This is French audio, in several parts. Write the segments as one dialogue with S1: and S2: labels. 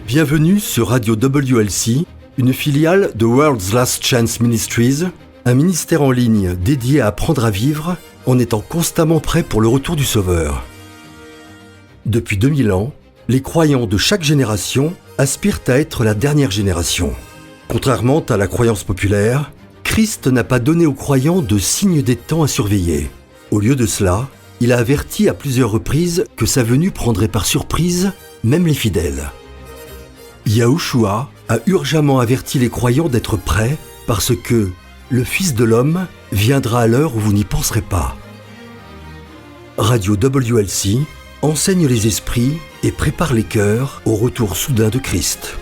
S1: Bienvenue sur Radio WLC, une filiale de World's Last Chance Ministries, un ministère en ligne dédié à apprendre à vivre en étant constamment prêt pour le retour du Sauveur. Depuis 2000 ans, les croyants de chaque génération aspirent à être la dernière génération. Contrairement à la croyance populaire, Christ n'a pas donné aux croyants de signe des temps à surveiller. Au lieu de cela, il a averti à plusieurs reprises que sa venue prendrait par surprise même les fidèles. Yahushua a urgemment averti les croyants d'être prêts parce que le Fils de l'homme viendra à l'heure où vous n'y penserez pas. Radio WLC enseigne les esprits et prépare les cœurs au retour soudain de Christ.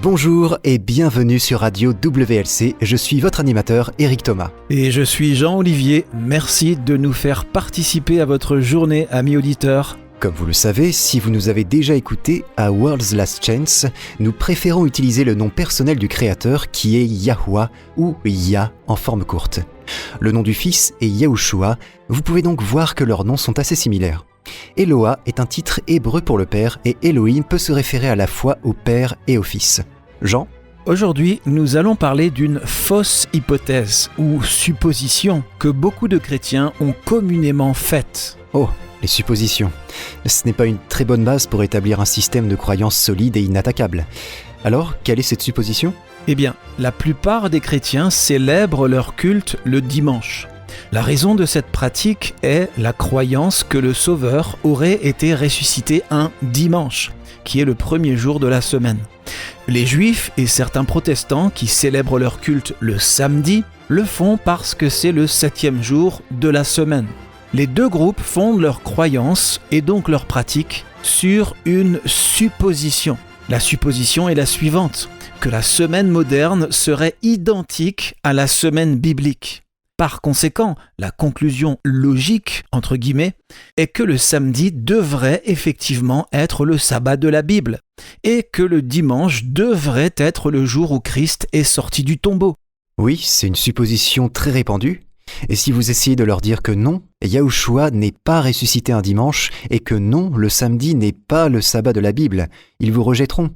S2: Bonjour et bienvenue sur Radio WLC, je suis votre animateur Éric Thomas.
S3: Et je suis Jean-Olivier, merci de nous faire participer à votre journée, amis auditeurs.
S2: Comme vous le savez, si vous nous avez déjà écouté à World's Last Chance, nous préférons utiliser le nom personnel du créateur qui est Yahuwah ou Yah en forme courte. Le nom du fils est Yahushua, vous pouvez donc voir que leurs noms sont assez similaires. Eloah est un titre hébreu pour le père et Elohim peut se référer à la fois au père et au fils. Jean ?
S3: Aujourd'hui, nous allons parler d'une fausse hypothèse ou supposition que beaucoup de chrétiens ont communément faite.
S2: Oh, les suppositions. Ce n'est pas une très bonne base pour établir un système de croyance solide et inattaquable. Alors, quelle est cette supposition ?
S3: Eh bien, la plupart des chrétiens célèbrent leur culte le dimanche. La raison de cette pratique est la croyance que le Sauveur aurait été ressuscité un dimanche, qui est le premier jour de la semaine. Les Juifs et certains protestants qui célèbrent leur culte le samedi le font parce que c'est le 7e jour de la semaine. Les deux groupes fondent leur croyance et donc leur pratique sur une supposition. La supposition est la suivante, que la semaine moderne serait identique à la semaine biblique. Par conséquent, la conclusion logique, entre guillemets, est que le samedi devrait effectivement être le sabbat de la Bible et que le dimanche devrait être le jour où Christ est sorti du tombeau.
S2: Oui, c'est une supposition très répandue. Et si vous essayez de leur dire que non, Yahushua n'est pas ressuscité un dimanche et que non, le samedi n'est pas le sabbat de la Bible, ils vous rejetteront.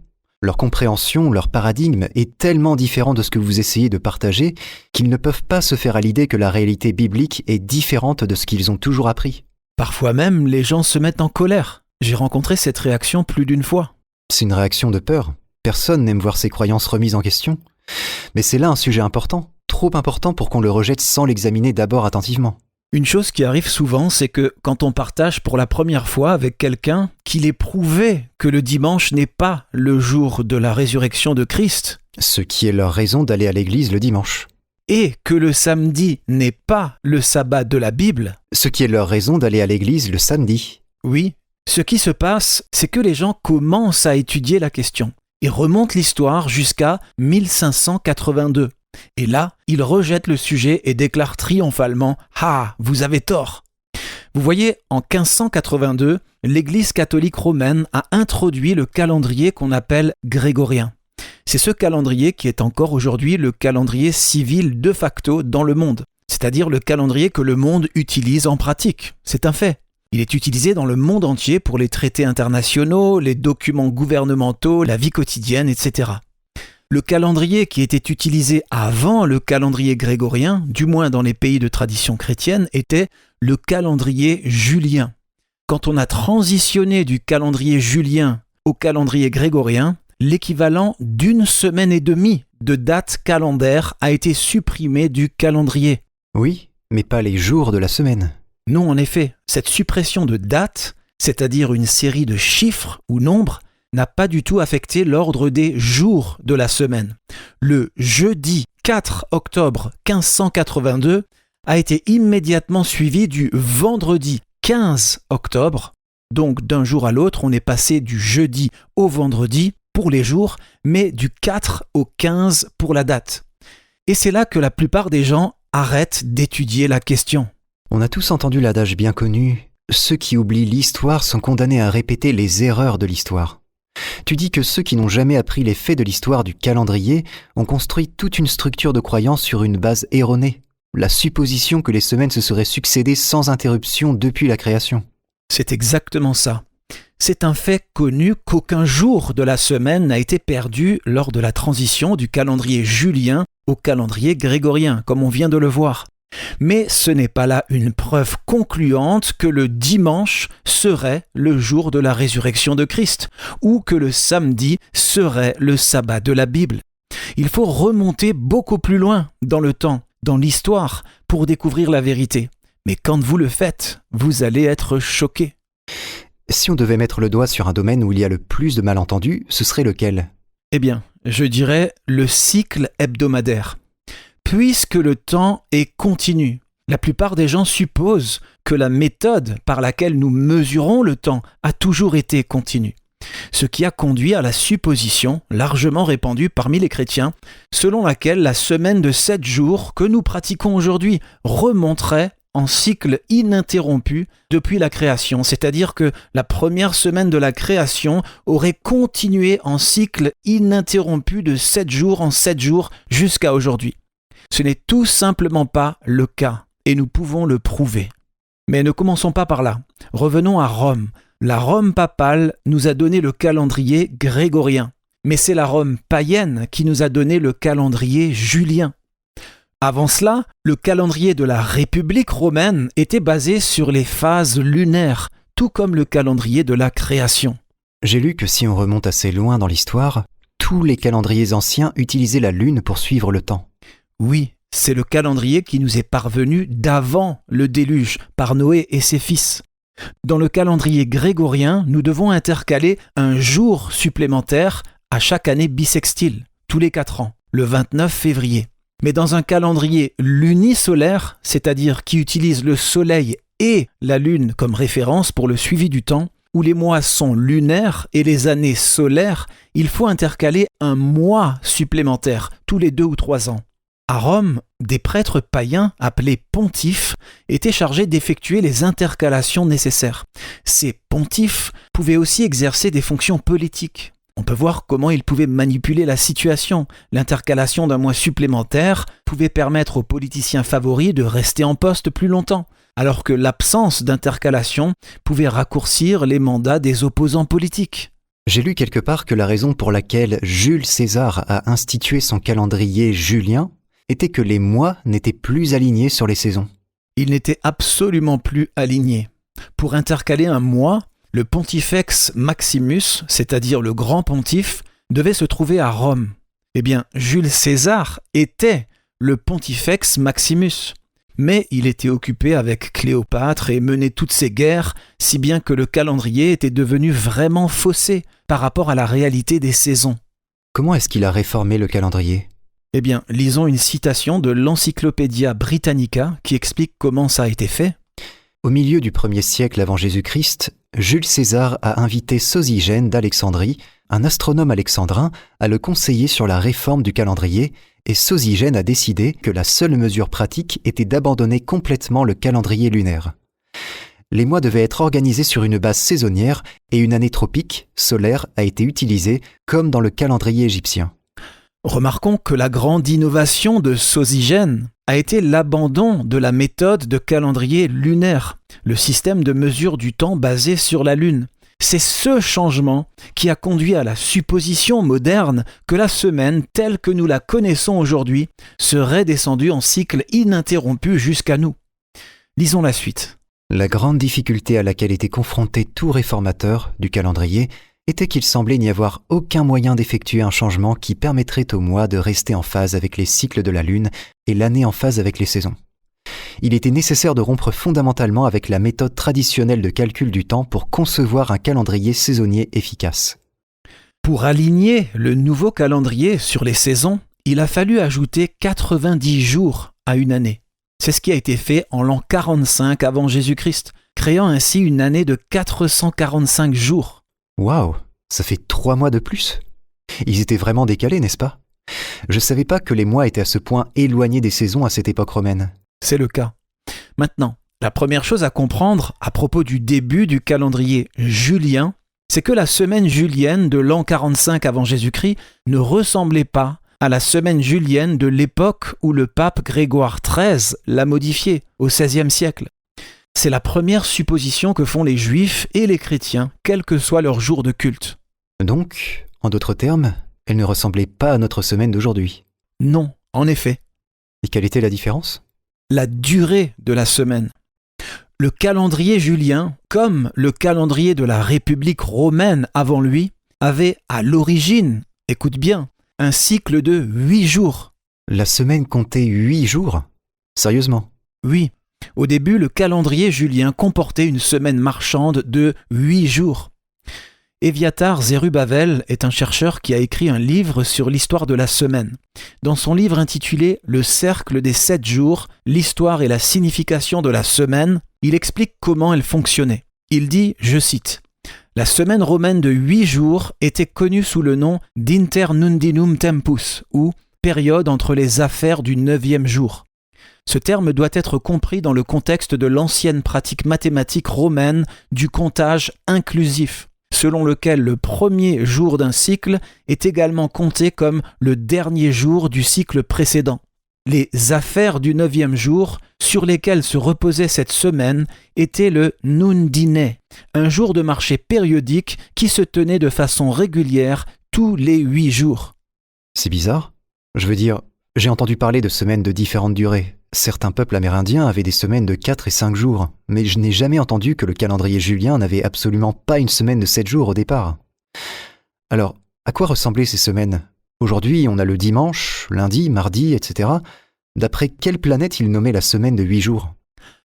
S2: Leur compréhension, leur paradigme est tellement différent de ce que vous essayez de partager qu'ils ne peuvent pas se faire à l'idée que la réalité biblique est différente de ce qu'ils ont toujours appris.
S3: Parfois même, les gens se mettent en colère. J'ai rencontré cette réaction plus d'une fois.
S2: C'est une réaction de peur. Personne n'aime voir ses croyances remises en question. Mais c'est là un sujet important, trop important pour qu'on le rejette sans l'examiner d'abord attentivement.
S3: Une chose qui arrive souvent, c'est que quand on partage pour la première fois avec quelqu'un qu'il est prouvé que le dimanche n'est pas le jour de la résurrection de Christ,
S2: ce qui est leur raison d'aller à l'église le dimanche,
S3: et que le samedi n'est pas le sabbat de la Bible,
S2: ce qui est leur raison d'aller à l'église le samedi.
S3: Oui, ce qui se passe, c'est que les gens commencent à étudier la question et remontent l'histoire jusqu'à 1582. Et là, ils rejettent le sujet et déclarent triomphalement « Ah, vous avez tort !» Vous voyez, en 1582, l'Église catholique romaine a introduit le calendrier qu'on appelle grégorien. C'est ce calendrier qui est encore aujourd'hui le calendrier civil de facto dans le monde, c'est-à-dire le calendrier que le monde utilise en pratique. C'est un fait. Il est utilisé dans le monde entier pour les traités internationaux, les documents gouvernementaux, la vie quotidienne, etc. Le calendrier qui était utilisé avant le calendrier grégorien, du moins dans les pays de tradition chrétienne, était le calendrier julien. Quand on a transitionné du calendrier julien au calendrier grégorien, l'équivalent d'une semaine et demie de date calendaire a été supprimé du calendrier.
S2: Oui, mais pas les jours de la semaine.
S3: Non, en effet, cette suppression de date, c'est-à-dire une série de chiffres ou nombres, n'a pas du tout affecté l'ordre des jours de la semaine. Le jeudi 4 octobre 1582 a été immédiatement suivi du vendredi 15 octobre. Donc d'un jour à l'autre, on est passé du jeudi au vendredi pour les jours, mais du 4 au 15 pour la date. Et c'est là que la plupart des gens arrêtent d'étudier la question.
S2: On a tous entendu l'adage bien connu « Ceux qui oublient l'histoire sont condamnés à répéter les erreurs de l'histoire ». Tu dis que ceux qui n'ont jamais appris les faits de l'histoire du calendrier ont construit toute une structure de croyance sur une base erronée, la supposition que les semaines se seraient succédées sans interruption depuis la création.
S3: C'est exactement ça. C'est un fait connu qu'aucun jour de la semaine n'a été perdu lors de la transition du calendrier julien au calendrier grégorien, comme on vient de le voir. Mais ce n'est pas là une preuve concluante que le dimanche serait le jour de la résurrection de Christ, ou que le samedi serait le sabbat de la Bible. Il faut remonter beaucoup plus loin dans le temps, dans l'histoire, pour découvrir la vérité. Mais quand vous le faites, vous allez être choqués.
S2: Si on devait mettre le doigt sur un domaine où il y a le plus de malentendus, ce serait lequel ?
S3: Eh bien, je dirais le cycle hebdomadaire. Puisque le temps est continu, la plupart des gens supposent que la méthode par laquelle nous mesurons le temps a toujours été continue. Ce qui a conduit à la supposition, largement répandue parmi les chrétiens, selon laquelle la semaine de 7 jours que nous pratiquons aujourd'hui remonterait en cycle ininterrompu depuis la création, c'est-à-dire que la première semaine de la création aurait continué en cycle ininterrompu de 7 jours en 7 jours jusqu'à aujourd'hui. Ce n'est tout simplement pas le cas, et nous pouvons le prouver. Mais ne commençons pas par là. Revenons à Rome. La Rome papale nous a donné le calendrier grégorien, mais c'est la Rome païenne qui nous a donné le calendrier julien. Avant cela, le calendrier de la République romaine était basé sur les phases lunaires, tout comme le calendrier de la création.
S2: J'ai lu que si on remonte assez loin dans l'histoire, tous les calendriers anciens utilisaient la lune pour suivre le temps.
S3: Oui, c'est le calendrier qui nous est parvenu d'avant le déluge, par Noé et ses fils. Dans le calendrier grégorien, nous devons intercaler un jour supplémentaire à chaque année bissextile, tous les 4 ans, le 29 février. Mais dans un calendrier lunisolaire, c'est-à-dire qui utilise le soleil et la lune comme référence pour le suivi du temps, où les mois sont lunaires et les années solaires, il faut intercaler un mois supplémentaire tous les 2 ou 3 ans. À Rome, des prêtres païens, appelés pontifes, étaient chargés d'effectuer les intercalations nécessaires. Ces pontifes pouvaient aussi exercer des fonctions politiques. On peut voir comment ils pouvaient manipuler la situation. L'intercalation d'un mois supplémentaire pouvait permettre aux politiciens favoris de rester en poste plus longtemps, alors que l'absence d'intercalation pouvait raccourcir les mandats des opposants politiques.
S2: J'ai lu quelque part que la raison pour laquelle Jules César a institué son calendrier julien était que les mois n'étaient plus alignés sur les saisons.
S3: Ils n'étaient absolument plus alignés. Pour intercaler un mois, le Pontifex Maximus, c'est-à-dire le grand pontife, devait se trouver à Rome. Eh bien, Jules César était le Pontifex Maximus. Mais il était occupé avec Cléopâtre et menait toutes ces guerres, si bien que le calendrier était devenu vraiment faussé par rapport à la réalité des saisons.
S2: Comment est-ce qu'il a réformé le calendrier ?
S3: Eh bien, lisons une citation de l'Encyclopædia Britannica qui explique comment ça a été fait.
S2: Au milieu du 1er siècle avant Jésus-Christ, Jules César a invité Sosygène d'Alexandrie, un astronome alexandrin, à le conseiller sur la réforme du calendrier, et Sosygène a décidé que la seule mesure pratique était d'abandonner complètement le calendrier lunaire. Les mois devaient être organisés sur une base saisonnière et une année tropique, solaire, a été utilisée, comme dans le calendrier égyptien.
S3: Remarquons que la grande innovation de Sosygène a été l'abandon de la méthode de calendrier lunaire, le système de mesure du temps basé sur la Lune. C'est ce changement qui a conduit à la supposition moderne que la semaine, telle que nous la connaissons aujourd'hui, serait descendue en cycle ininterrompu jusqu'à nous. Lisons la suite.
S2: La grande difficulté à laquelle était confronté tout réformateur du calendrier était qu'il semblait n'y avoir aucun moyen d'effectuer un changement qui permettrait au mois de rester en phase avec les cycles de la Lune et l'année en phase avec les saisons. Il était nécessaire de rompre fondamentalement avec la méthode traditionnelle de calcul du temps pour concevoir un calendrier saisonnier efficace.
S3: Pour aligner le nouveau calendrier sur les saisons, il a fallu ajouter 90 jours à une année. C'est ce qui a été fait en l'an 45 avant Jésus-Christ, créant ainsi une année de 445 jours.
S2: Waouh, ça fait 3 mois de plus. Ils étaient vraiment décalés, n'est-ce pas ? Je ne savais pas que les mois étaient à ce point éloignés des saisons à cette époque romaine.
S3: C'est le cas. Maintenant, la première chose à comprendre à propos du début du calendrier julien, c'est que la semaine julienne de l'an 45 avant Jésus-Christ ne ressemblait pas à la semaine julienne de l'époque où le pape Grégoire XIII l'a modifiée, au XVIe siècle. C'est la première supposition que font les Juifs et les chrétiens, quel que soit leur jour de culte.
S2: Donc, en d'autres termes, elle ne ressemblait pas à notre semaine d'aujourd'hui.
S3: Non, en effet.
S2: Et quelle était la différence ?
S3: La durée de la semaine. Le calendrier julien, comme le calendrier de la République romaine avant lui, avait à l'origine, écoute bien, un cycle de 8 jours.
S2: La semaine comptait 8 jours ? Sérieusement ?
S3: Oui, au début, le calendrier julien comportait une semaine marchande de 8 jours. Eviatar Zerubbabel est un chercheur qui a écrit un livre sur l'histoire de la semaine. Dans son livre intitulé « Le cercle des 7 jours, l'histoire et la signification de la semaine », il explique comment elle fonctionnait. Il dit, je cite, « La semaine romaine de 8 jours était connue sous le nom d'Internundinum Tempus, ou période entre les affaires du 9e jour. Ce terme doit être compris dans le contexte de l'ancienne pratique mathématique romaine du comptage inclusif, selon lequel le premier jour d'un cycle est également compté comme le dernier jour du cycle précédent. Les affaires du 9e jour, sur lesquelles se reposait cette semaine, étaient le nundine, un jour de marché périodique qui se tenait de façon régulière tous les 8 jours.
S2: C'est bizarre. Je veux dire, j'ai entendu parler de semaines de différentes durées. Certains peuples amérindiens avaient des semaines de 4 et 5 jours, mais je n'ai jamais entendu que le calendrier julien n'avait absolument pas une semaine de 7 jours au départ. Alors, à quoi ressemblaient ces semaines ? Aujourd'hui, on a le dimanche, lundi, mardi, etc. D'après quelle planète ils nommaient la semaine de 8 jours ?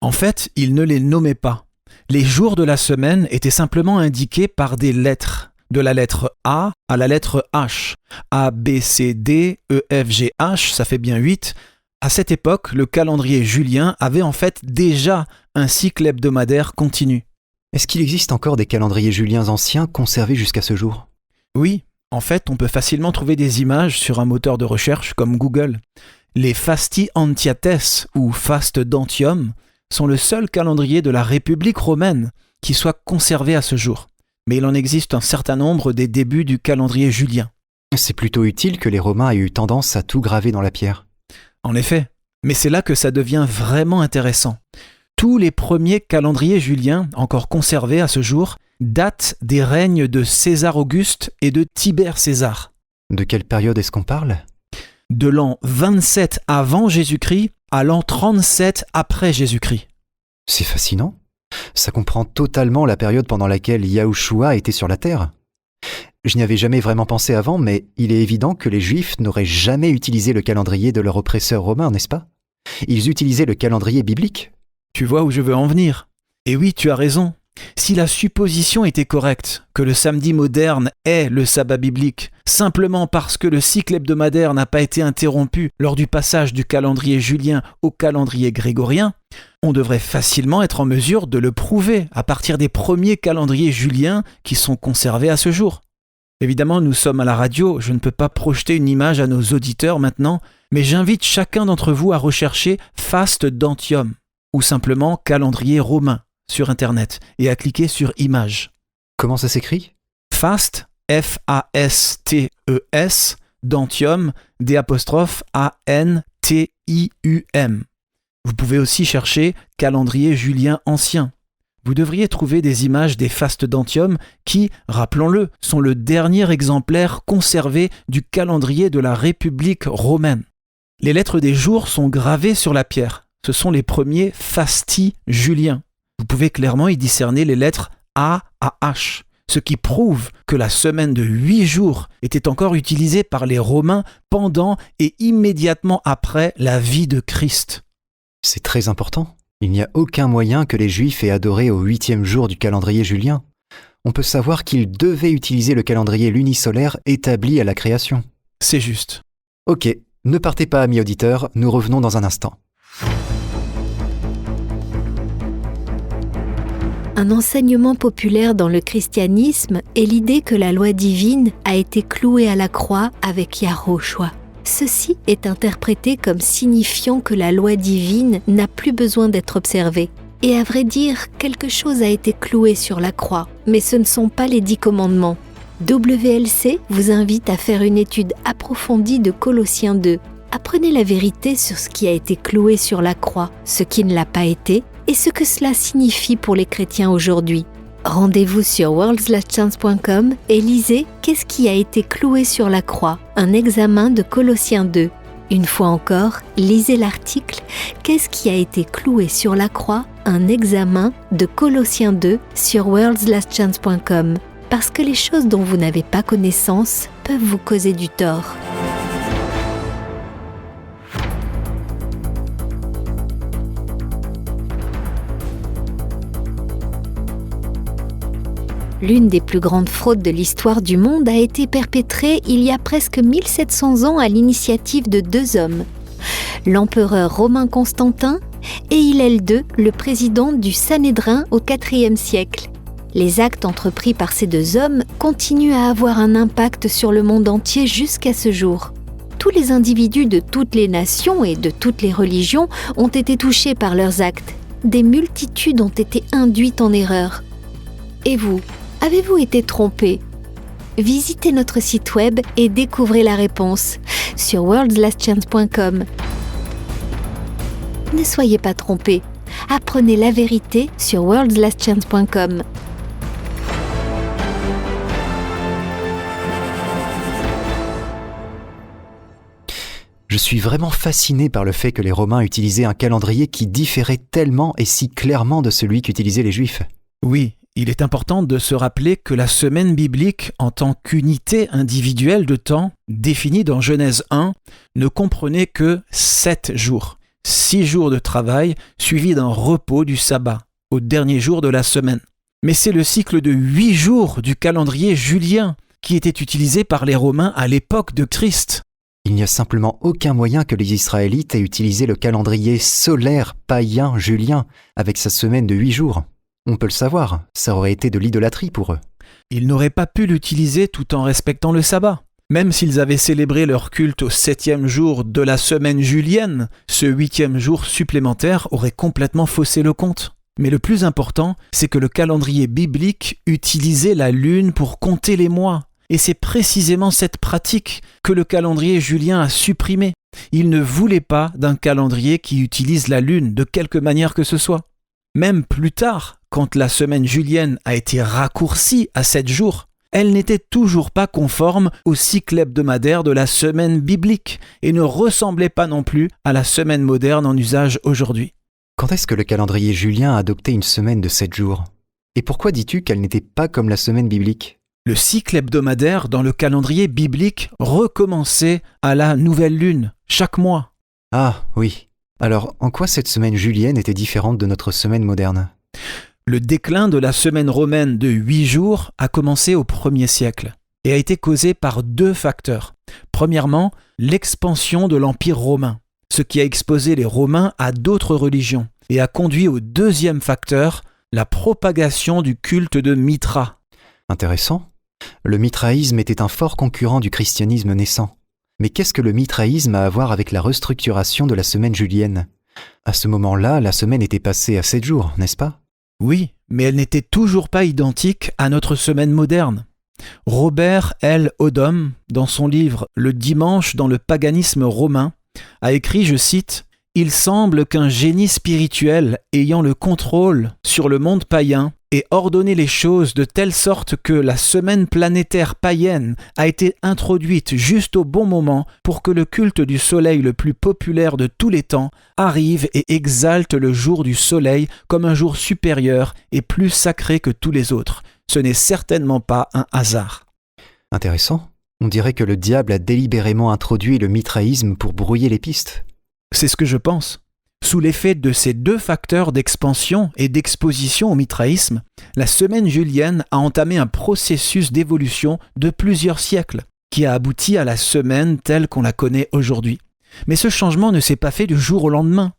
S3: En fait, ils ne les nommaient pas. Les jours de la semaine étaient simplement indiqués par des lettres, de la lettre A à la lettre H. A, B, C, D, E, F, G, H, ça fait bien 8. À cette époque, le calendrier julien avait en fait déjà un cycle hebdomadaire continu.
S2: Est-ce qu'il existe encore des calendriers juliens anciens conservés jusqu'à ce jour ?
S3: Oui, en fait, on peut facilement trouver des images sur un moteur de recherche comme Google. Les Fasti Antiates ou Fastes d'Antium sont le seul calendrier de la République romaine qui soit conservé à ce jour. Mais il en existe un certain nombre des débuts du calendrier julien.
S2: C'est plutôt utile que les Romains aient eu tendance à tout graver dans la pierre.
S3: En effet, mais c'est là que ça devient vraiment intéressant. Tous les premiers calendriers juliens, encore conservés à ce jour, datent des règnes de César Auguste et de Tibère César.
S2: De quelle période est-ce qu'on parle ?
S3: De l'an 27 avant Jésus-Christ à l'an 37 après Jésus-Christ.
S2: C'est fascinant. Ça comprend totalement la période pendant laquelle Yahushua était sur la terre. Je n'y avais jamais vraiment pensé avant, mais il est évident que les Juifs n'auraient jamais utilisé le calendrier de leur oppresseur romain, n'est-ce pas ? Ils utilisaient le calendrier biblique.
S3: Tu vois où je veux en venir ? Et oui, tu as raison. Si la supposition était correcte, que le samedi moderne est le sabbat biblique, simplement parce que le cycle hebdomadaire n'a pas été interrompu lors du passage du calendrier julien au calendrier grégorien, on devrait facilement être en mesure de le prouver à partir des premiers calendriers juliens qui sont conservés à ce jour. Évidemment, nous sommes à la radio, je ne peux pas projeter une image à nos auditeurs maintenant, mais j'invite chacun d'entre vous à rechercher Fastes d'Antium ou simplement calendrier romain sur Internet et à cliquer sur Images.
S2: Comment ça s'écrit ?
S3: Fast, F-A-S-T-E-S, d'Antium, D'-A-N-T-I-U-M. Vous pouvez aussi chercher calendrier julien ancien. Vous devriez trouver des images des fastes d'Antium qui, rappelons-le, sont le dernier exemplaire conservé du calendrier de la République romaine. Les lettres des jours sont gravées sur la pierre. Ce sont les premiers fastis juliens. Vous pouvez clairement y discerner les lettres A à H, ce qui prouve que la semaine de 8 jours était encore utilisée par les Romains pendant et immédiatement après la vie de Christ.
S2: C'est très important. Il n'y a aucun moyen que les Juifs aient adoré au 8e jour du calendrier julien. On peut savoir qu'ils devaient utiliser le calendrier lunisolaire établi à la création.
S3: C'est juste.
S2: Ok, ne partez pas, amis auditeurs, nous revenons dans un instant.
S4: Un enseignement populaire dans le christianisme est l'idée que la loi divine a été clouée à la croix avec Yahushua. Ceci est interprété comme signifiant que la loi divine n'a plus besoin d'être observée. Et à vrai dire, quelque chose a été cloué sur la croix, mais ce ne sont pas les 10 commandements. WLC vous invite à faire une étude approfondie de Colossiens 2. Apprenez la vérité sur ce qui a été cloué sur la croix, ce qui ne l'a pas été, et ce que cela signifie pour les chrétiens aujourd'hui. Rendez-vous sur worldslastchance.com et lisez « Qu'est-ce qui a été cloué sur la croix ?» Un examen de Colossiens 2. Une fois encore, lisez l'article « Qu'est-ce qui a été cloué sur la croix ?» Un examen de Colossiens 2 sur worldslastchance.com. Parce que les choses dont vous n'avez pas connaissance peuvent vous causer du tort. L'une des plus grandes fraudes de l'histoire du monde a été perpétrée il y a presque 1700 ans à l'initiative de 2 hommes, l'empereur romain Constantin et Hillel II, le président du Sanhédrin au IVe siècle. Les actes entrepris par ces 2 hommes continuent à avoir un impact sur le monde entier jusqu'à ce jour. Tous les individus de toutes les nations et de toutes les religions ont été touchés par leurs actes. Des multitudes ont été induites en erreur. Et vous ? Avez-vous été trompé ? Visitez notre site web et découvrez la réponse sur worldslastchance.com. Ne soyez pas trompés. Apprenez la vérité sur worldslastchance.com.
S2: Je suis vraiment fasciné par le fait que les Romains utilisaient un calendrier qui différait tellement et si clairement de celui qu'utilisaient les Juifs.
S3: Oui, il est important de se rappeler que la semaine biblique, en tant qu'unité individuelle de temps, définie dans Genèse 1, ne comprenait que 7 jours. 6 jours de travail, suivis d'un repos du sabbat, au dernier jour de la semaine. Mais c'est le cycle de 8 jours du calendrier julien qui était utilisé par les Romains à l'époque de Christ.
S2: Il n'y a simplement aucun moyen que les Israélites aient utilisé le calendrier solaire païen julien avec sa semaine de 8 jours. On peut le savoir, ça aurait été de l'idolâtrie pour eux.
S3: Ils n'auraient pas pu l'utiliser tout en respectant le sabbat. Même s'ils avaient célébré leur culte au 7e jour de la semaine julienne, ce 8e jour supplémentaire aurait complètement faussé le compte. Mais le plus important, c'est que le calendrier biblique utilisait la lune pour compter les mois. Et c'est précisément cette pratique que le calendrier julien a supprimée. Il ne voulait pas d'un calendrier qui utilise la lune de quelque manière que ce soit. Même plus tard, quand la semaine julienne a été raccourcie à 7 jours, elle n'était toujours pas conforme au cycle hebdomadaire de la semaine biblique et ne ressemblait pas non plus à la semaine moderne en usage aujourd'hui.
S2: Quand est-ce que le calendrier julien a adopté une semaine de 7 jours ? Et pourquoi dis-tu qu'elle n'était pas comme la semaine biblique ?
S3: Le cycle hebdomadaire dans le calendrier biblique recommençait à la nouvelle lune, chaque mois.
S2: Ah oui. Alors, en quoi cette semaine julienne était différente de notre semaine moderne ?
S3: Le déclin de la semaine romaine de 8 jours a commencé au 1er siècle et a été causé par 2 facteurs. Premièrement, l'expansion de l'Empire romain, ce qui a exposé les Romains à d'autres religions et a conduit au 2e facteur, la propagation du culte de Mithra.
S2: Intéressant. Le mitraïsme était un fort concurrent du christianisme naissant. Mais qu'est-ce que le mitraïsme a à voir avec la restructuration de la semaine julienne ? À ce moment-là, la semaine était passée à 7 jours, n'est-ce pas ?
S3: Oui, mais elle n'était toujours pas identique à notre semaine moderne. Robert L. Odom, dans son livre « Le dimanche dans le paganisme romain », a écrit, je cite, « Il semble qu'un génie spirituel ayant le contrôle sur le monde païen ait ordonné les choses de telle sorte que la semaine planétaire païenne a été introduite juste au bon moment pour que le culte du soleil le plus populaire de tous les temps arrive et exalte le jour du soleil comme un jour supérieur et plus sacré que tous les autres. Ce n'est certainement pas un hasard. »
S2: Intéressant. On dirait que le diable a délibérément introduit le mitraïsme pour brouiller les pistes.
S3: C'est ce que je pense. Sous l'effet de ces 2 facteurs d'expansion et d'exposition au mitraïsme, la semaine julienne a entamé un processus d'évolution de plusieurs siècles qui a abouti à la semaine telle qu'on la connaît aujourd'hui. Mais ce changement ne s'est pas fait du jour au lendemain.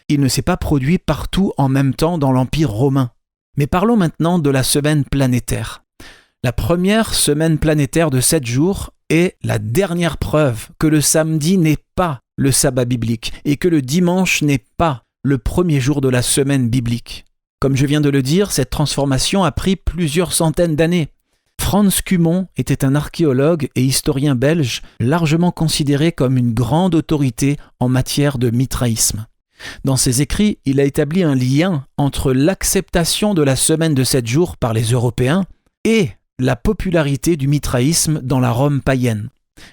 S3: Il ne s'est pas produit partout en même temps dans l'Empire romain. Mais parlons maintenant de la semaine planétaire. La première semaine planétaire de 7 jours est la dernière preuve que le samedi n'est pas le sabbat biblique et que le dimanche n'est pas le premier jour de la semaine biblique. Comme je viens de le dire, cette transformation a pris plusieurs centaines d'années. Franz Cumont était un archéologue et historien belge largement considéré comme une grande autorité en matière de mitraïsme. Dans ses écrits, il a établi un lien entre l'acceptation de la semaine de 7 jours par les Européens et la popularité du mitraïsme dans la Rome païenne.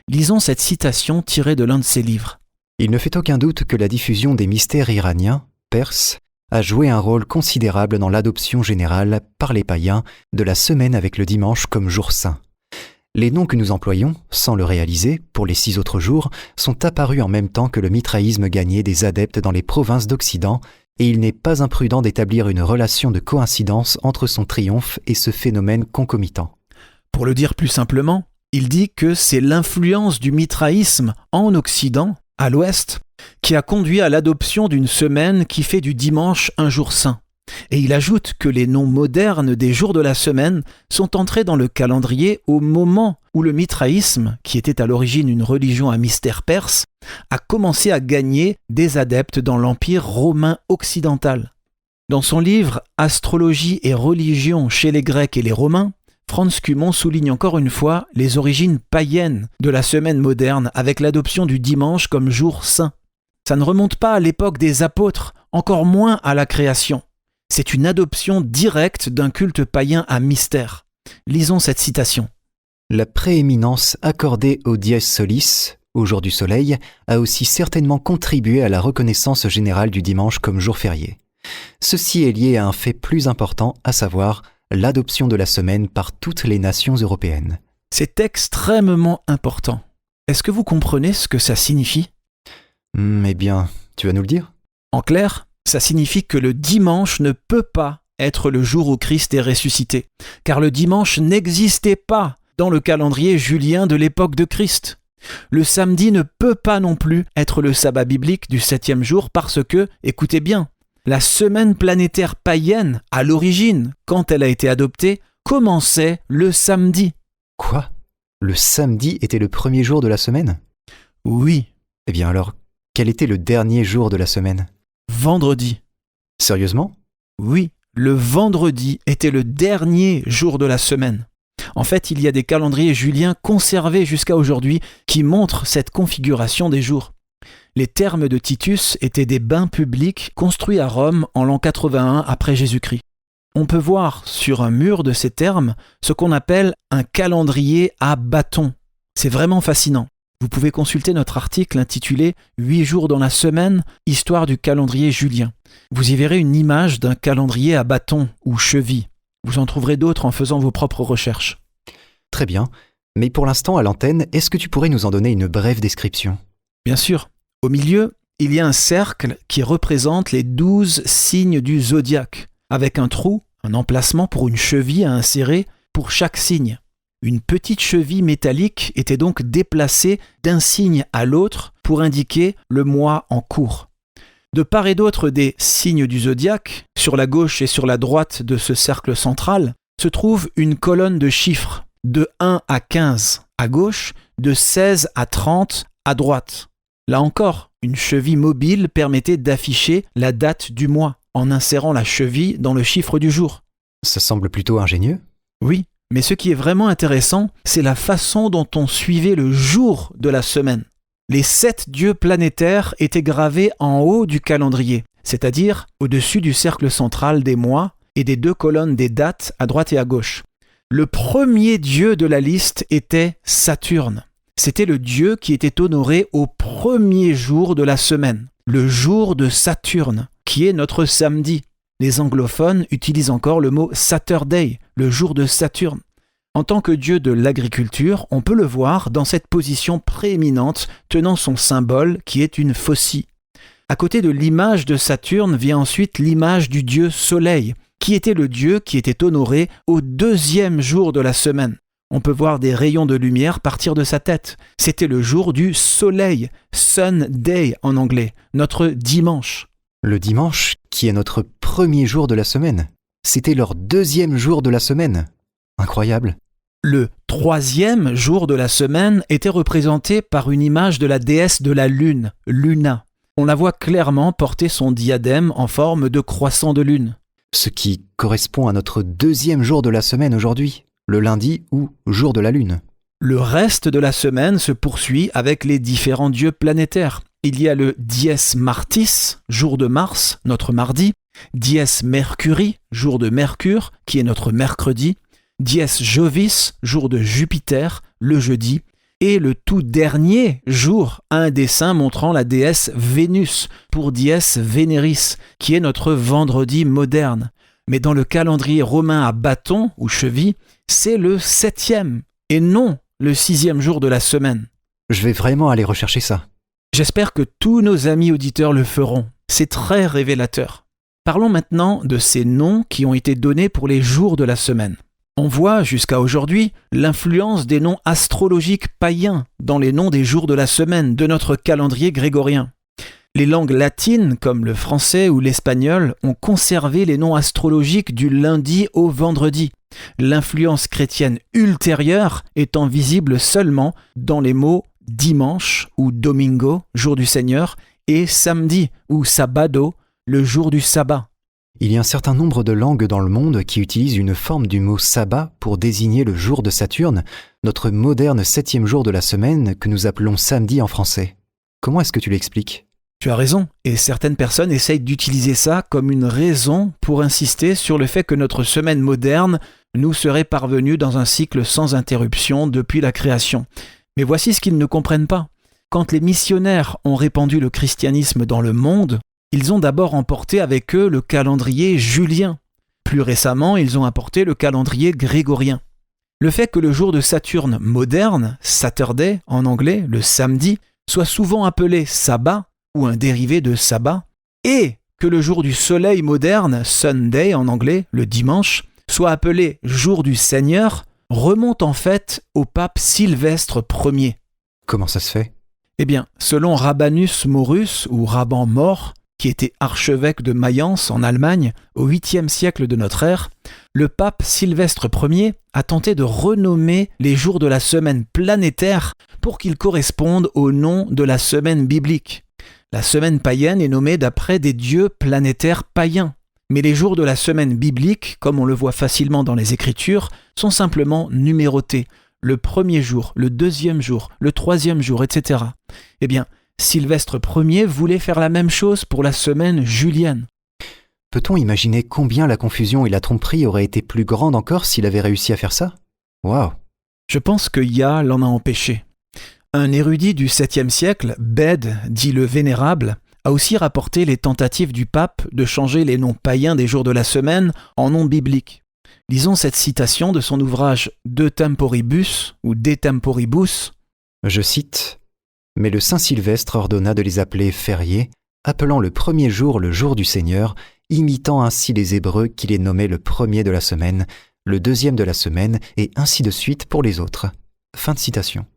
S3: Lisons cette citation tirée de l'un de ses livres.
S2: « Il ne fait aucun doute que la diffusion des mystères iraniens, perses, a joué un rôle considérable dans l'adoption générale par les païens de la semaine avec le dimanche comme jour saint. Les noms que nous employons, sans le réaliser, pour les 6 autres jours, sont apparus en même temps que le mitraïsme gagnait des adeptes dans les provinces d'Occident, et il n'est pas imprudent d'établir une relation de coïncidence entre son triomphe et ce phénomène concomitant. »
S3: Pour le dire plus simplement, il dit que c'est l'influence du mitraïsme en Occident, à l'Ouest, qui a conduit à l'adoption d'une semaine qui fait du dimanche un jour saint. Et il ajoute que les noms modernes des jours de la semaine sont entrés dans le calendrier au moment où le mitraïsme, qui était à l'origine une religion à mystère perse, a commencé à gagner des adeptes dans l'Empire romain occidental. Dans son livre « Astrologie et religion chez les Grecs et les Romains », Franz Cumont souligne encore une fois les origines païennes de la semaine moderne avec l'adoption du dimanche comme jour saint. Ça ne remonte pas à l'époque des apôtres, encore moins à la création. C'est une adoption directe d'un culte païen à mystère. Lisons cette citation.
S2: « La prééminence accordée au dies solis, au jour du soleil, a aussi certainement contribué à la reconnaissance générale du dimanche comme jour férié. Ceci est lié à un fait plus important, à savoir l'adoption de la semaine par toutes les nations européennes. »
S3: C'est extrêmement important. Est-ce que vous comprenez ce que ça signifie ?
S2: Eh bien, tu vas nous le dire ?
S3: En clair, ça signifie que le dimanche ne peut pas être le jour où Christ est ressuscité, car le dimanche n'existait pas dans le calendrier julien de l'époque de Christ. Le samedi ne peut pas non plus être le sabbat biblique du 7e jour parce que, écoutez bien, la semaine planétaire païenne, à l'origine, quand elle a été adoptée, commençait le samedi.
S2: Quoi ? Le samedi était le premier jour de la semaine ?
S3: Oui.
S2: Eh bien alors, quel était le dernier jour de la semaine ?
S3: Vendredi.
S2: Sérieusement ?
S3: Oui, le vendredi était le dernier jour de la semaine. En fait, il y a des calendriers juliens conservés jusqu'à aujourd'hui qui montrent cette configuration des jours. Les thermes de Titus étaient des bains publics construits à Rome en l'an 81 après Jésus-Christ. On peut voir sur un mur de ces thermes ce qu'on appelle un calendrier à bâtons. C'est vraiment fascinant. Vous pouvez consulter notre article intitulé « 8 jours dans la semaine, histoire du calendrier julien ». Vous y verrez une image d'un calendrier à bâtons ou cheville. Vous en trouverez d'autres en faisant vos propres recherches.
S2: Très bien, mais pour l'instant à l'antenne, est-ce que tu pourrais nous en donner une brève description ?
S3: Bien sûr. Au milieu, il y a un cercle qui représente les 12 signes du zodiaque, avec un trou, un emplacement pour une cheville à insérer pour chaque signe. Une petite cheville métallique était donc déplacée d'un signe à l'autre pour indiquer le mois en cours. De part et d'autre des signes du zodiaque, sur la gauche et sur la droite de ce cercle central, se trouve une colonne de chiffres, de 1 à 15 à gauche, de 16 à 30 à droite. Là encore, une cheville mobile permettait d'afficher la date du mois, en insérant la cheville dans le chiffre du jour.
S2: Ça semble plutôt ingénieux.
S3: Oui, mais ce qui est vraiment intéressant, c'est la façon dont on suivait le jour de la semaine. Les 7 dieux planétaires étaient gravés en haut du calendrier, c'est-à-dire au-dessus du cercle central des mois et des 2 colonnes des dates à droite et à gauche. Le premier dieu de la liste était Saturne. C'était le dieu qui était honoré au premier jour de la semaine, le jour de Saturne, qui est notre samedi. Les anglophones utilisent encore le mot Saturday, le jour de Saturne. En tant que dieu de l'agriculture, on peut le voir dans cette position prééminente tenant son symbole qui est une faucille. À côté de l'image de Saturne vient ensuite l'image du dieu Soleil, qui était le dieu qui était honoré au 2e jour de la semaine. On peut voir des rayons de lumière partir de sa tête. C'était le jour du soleil, Sunday en anglais, notre dimanche.
S2: Le dimanche, qui est notre premier jour de la semaine. C'était leur 2e jour de la semaine. Incroyable.
S3: Le 3e jour de la semaine était représenté par une image de la déesse de la lune, Luna. On la voit clairement porter son diadème en forme de croissant de lune.
S2: Ce qui correspond à notre deuxième jour de la semaine aujourd'hui, le lundi ou jour de la lune.
S3: Le reste de la semaine se poursuit avec les différents dieux planétaires. Il y a le Dies Martis, jour de Mars, notre mardi, Dies Mercuri, jour de Mercure, qui est notre mercredi, Dies Jovis, jour de Jupiter, le jeudi, et le tout dernier jour, un dessin montrant la déesse Vénus, pour Dies Veneris, qui est notre vendredi moderne. Mais dans le calendrier romain à bâton ou cheville, c'est le 7e, et non le 6e jour de la semaine.
S2: Je vais vraiment aller rechercher ça.
S3: J'espère que tous nos amis auditeurs le feront. C'est très révélateur. Parlons maintenant de ces noms qui ont été donnés pour les jours de la semaine. On voit jusqu'à aujourd'hui l'influence des noms astrologiques païens dans les noms des jours de la semaine de notre calendrier grégorien. Les langues latines, comme le français ou l'espagnol, ont conservé les noms astrologiques du lundi au vendredi. L'influence chrétienne ultérieure étant visible seulement dans les mots dimanche ou domingo, jour du Seigneur, et samedi ou sabado, le jour du sabbat.
S2: Il y a un certain nombre de langues dans le monde qui utilisent une forme du mot sabbat pour désigner le jour de Saturne, notre moderne 7e jour de la semaine que nous appelons samedi en français. Comment est-ce que tu l'expliques ?
S3: Tu as raison, et certaines personnes essayent d'utiliser ça comme une raison pour insister sur le fait que notre semaine moderne nous serait parvenue dans un cycle sans interruption depuis la création. Mais voici ce qu'ils ne comprennent pas. Quand les missionnaires ont répandu le christianisme dans le monde, ils ont d'abord emporté avec eux le calendrier julien. Plus récemment, ils ont apporté le calendrier grégorien. Le fait que le jour de Saturne moderne, Saturday en anglais, le samedi, soit souvent appelé sabbat, ou un dérivé de sabbat, et que le jour du soleil moderne, Sunday en anglais, le dimanche, soit appelé jour du Seigneur, remonte en fait au pape Sylvestre Ier.
S2: Comment ça se fait ?
S3: Eh bien, selon Rabanus Maurus, ou Raban Mort, qui était archevêque de Mayence en Allemagne au 8e siècle de notre ère, le pape Sylvestre Ier a tenté de renommer les jours de la semaine planétaire pour qu'ils correspondent au nom de la semaine biblique. La semaine païenne est nommée d'après des dieux planétaires païens. Mais les jours de la semaine biblique, comme on le voit facilement dans les Écritures, sont simplement numérotés. Le premier jour, le deuxième jour, le troisième jour, etc. Eh bien, Sylvestre Ier voulait faire la même chose pour la semaine julienne.
S2: Peut-on imaginer combien la confusion et la tromperie auraient été plus grandes encore s'il avait réussi à faire ça ? Waouh !
S3: Je pense que Yah l'en a empêché. Un érudit du 7e siècle, Bède, dit le Vénérable, a aussi rapporté les tentatives du pape de changer les noms païens des jours de la semaine en noms bibliques. Lisons cette citation de son ouvrage De Temporibus ou De Temporibus.
S2: Je cite « Mais le Saint Sylvestre ordonna de les appeler fériés, appelant le premier jour le jour du Seigneur, imitant ainsi les Hébreux qui les nommaient le premier de la semaine, le deuxième de la semaine, et ainsi de suite pour les autres. » Fin de citation.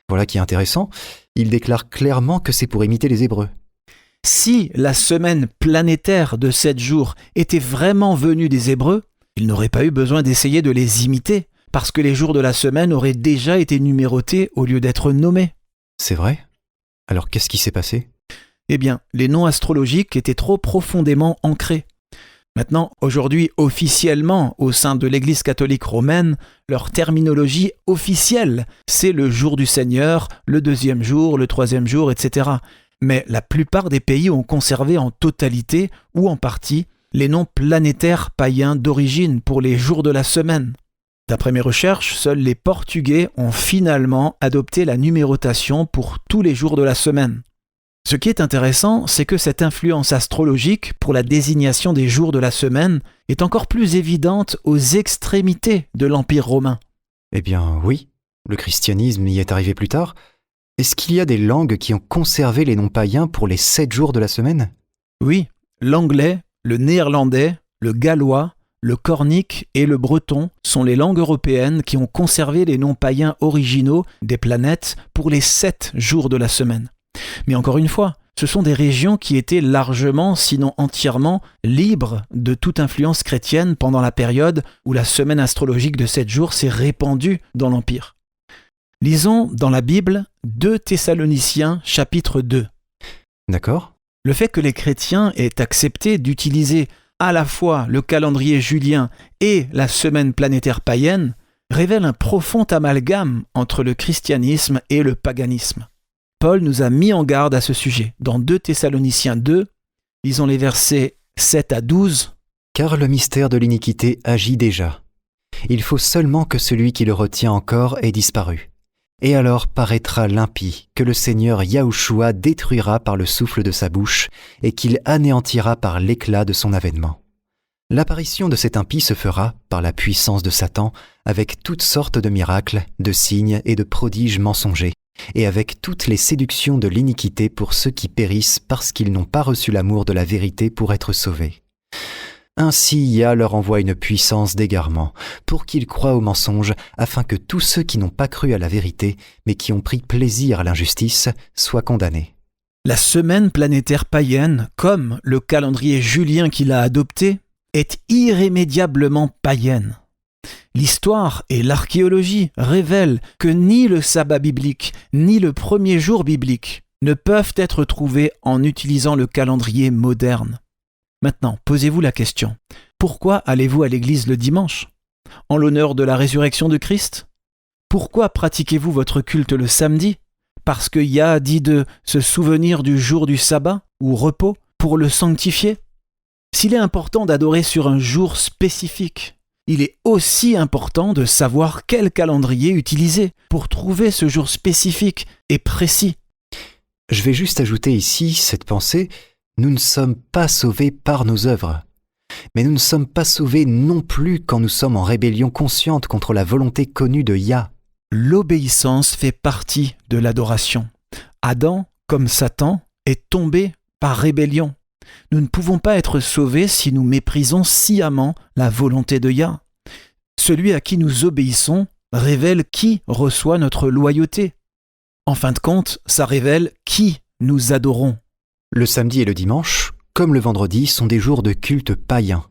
S2: Voilà qui est intéressant, il déclare clairement que c'est pour imiter les Hébreux.
S3: Si la semaine planétaire de 7 jours était vraiment venue des Hébreux, il n'aurait pas eu besoin d'essayer de les imiter, parce que les jours de la semaine auraient déjà été numérotés au lieu d'être nommés.
S2: C'est vrai ? Alors qu'est-ce qui s'est passé ?
S3: Eh bien, les noms astrologiques étaient trop profondément ancrés. Maintenant, aujourd'hui, officiellement, au sein de l'Église catholique romaine, leur terminologie officielle, c'est le jour du Seigneur, le deuxième jour, le troisième jour, etc. Mais la plupart des pays ont conservé en totalité ou en partie les noms planétaires païens d'origine pour les jours de la semaine. D'après mes recherches, seuls les Portugais ont finalement adopté la numérotation pour tous les jours de la semaine. Ce qui est intéressant, c'est que cette influence astrologique pour la désignation des jours de la semaine est encore plus évidente aux extrémités de l'Empire romain.
S2: Eh bien oui, le christianisme y est arrivé plus tard. Est-ce qu'il y a des langues qui ont conservé les noms païens pour les 7 jours de la semaine ?
S3: Oui, l'anglais, le néerlandais, le gallois, le cornique et le breton sont les langues européennes qui ont conservé les noms païens originaux des planètes pour les 7 jours de la semaine. Mais encore une fois, ce sont des régions qui étaient largement, sinon entièrement, libres de toute influence chrétienne pendant la période où la semaine astrologique de 7 jours s'est répandue dans l'Empire. Lisons dans la Bible 2 Thessaloniciens chapitre 2.
S2: D'accord.
S3: Le fait que les chrétiens aient accepté d'utiliser à la fois le calendrier julien et la semaine planétaire païenne, révèle un profond amalgame entre le christianisme et le paganisme. Paul nous a mis en garde à ce sujet. Dans 2 Thessaloniciens 2, lisons les versets 7 à 12.
S2: « Car le mystère de l'iniquité agit déjà. Il faut seulement que celui qui le retient encore ait disparu. Et alors paraîtra l'impie, que le Seigneur Yahushua détruira par le souffle de sa bouche et qu'il anéantira par l'éclat de son avènement. L'apparition de cet impie se fera, par la puissance de Satan, avec toutes sortes de miracles, de signes et de prodiges mensongers, et avec toutes les séductions de l'iniquité pour ceux qui périssent parce qu'ils n'ont pas reçu l'amour de la vérité pour être sauvés. Ainsi Yah leur envoie une puissance d'égarement, pour qu'ils croient au mensonge, afin que tous ceux qui n'ont pas cru à la vérité, mais qui ont pris plaisir à l'injustice, soient condamnés. »
S3: La semaine planétaire païenne, comme le calendrier julien qu'il a adopté, est irrémédiablement païenne. L'histoire et l'archéologie révèlent que ni le sabbat biblique, ni le premier jour biblique ne peuvent être trouvés en utilisant le calendrier moderne. Maintenant, posez-vous la question. Pourquoi allez-vous à l'église le dimanche? En l'honneur de la résurrection de Christ? Pourquoi pratiquez-vous votre culte le samedi? Parce que Yah a dit de se souvenir du jour du sabbat ou repos pour le sanctifier? S'il est important d'adorer sur un jour spécifique, il est aussi important de savoir quel calendrier utiliser pour trouver ce jour spécifique et précis.
S2: Je vais juste ajouter ici cette pensée. Nous ne sommes pas sauvés par nos œuvres, mais nous ne sommes pas sauvés non plus quand nous sommes en rébellion consciente contre la volonté connue de Yah.
S3: L'obéissance fait partie de l'adoration. Adam, comme Satan, est tombé par rébellion. Nous ne pouvons pas être sauvés si nous méprisons sciemment la volonté de Yah. Celui à qui nous obéissons révèle qui reçoit notre loyauté. En fin de compte, ça révèle qui nous adorons.
S2: Le samedi et le dimanche, comme le vendredi, sont des jours de culte païen.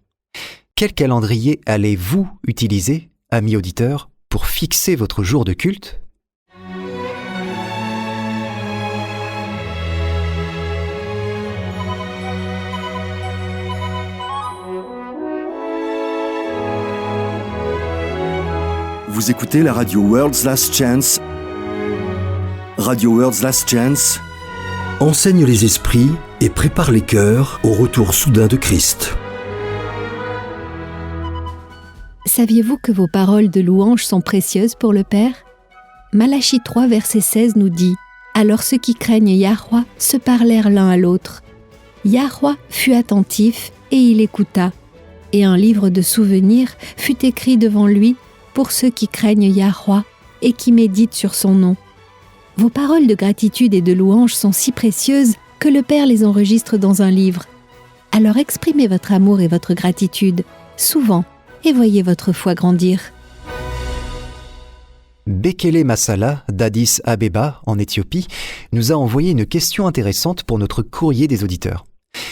S2: Quel calendrier allez-vous utiliser, amis auditeurs, pour fixer votre jour de culte ?
S1: Vous écoutez la radio World's Last Chance. Radio World's Last Chance enseigne les esprits et prépare les cœurs au retour soudain de Christ.
S4: Saviez-vous que vos paroles de louange sont précieuses pour le Père? Malachie 3, verset 16 nous dit « Alors ceux qui craignent Yahweh se parlèrent l'un à l'autre. Yahweh fut attentif et il écouta, et un livre de souvenirs fut écrit devant lui pour ceux qui craignent Yahweh et qui méditent sur son nom. » Vos paroles de gratitude et de louange sont si précieuses que le Père les enregistre dans un livre. Alors exprimez votre amour et votre gratitude, souvent, et voyez votre foi grandir.
S2: Bekele Masala, d'Addis Abeba, en Éthiopie, nous a envoyé une question intéressante pour notre courrier des auditeurs.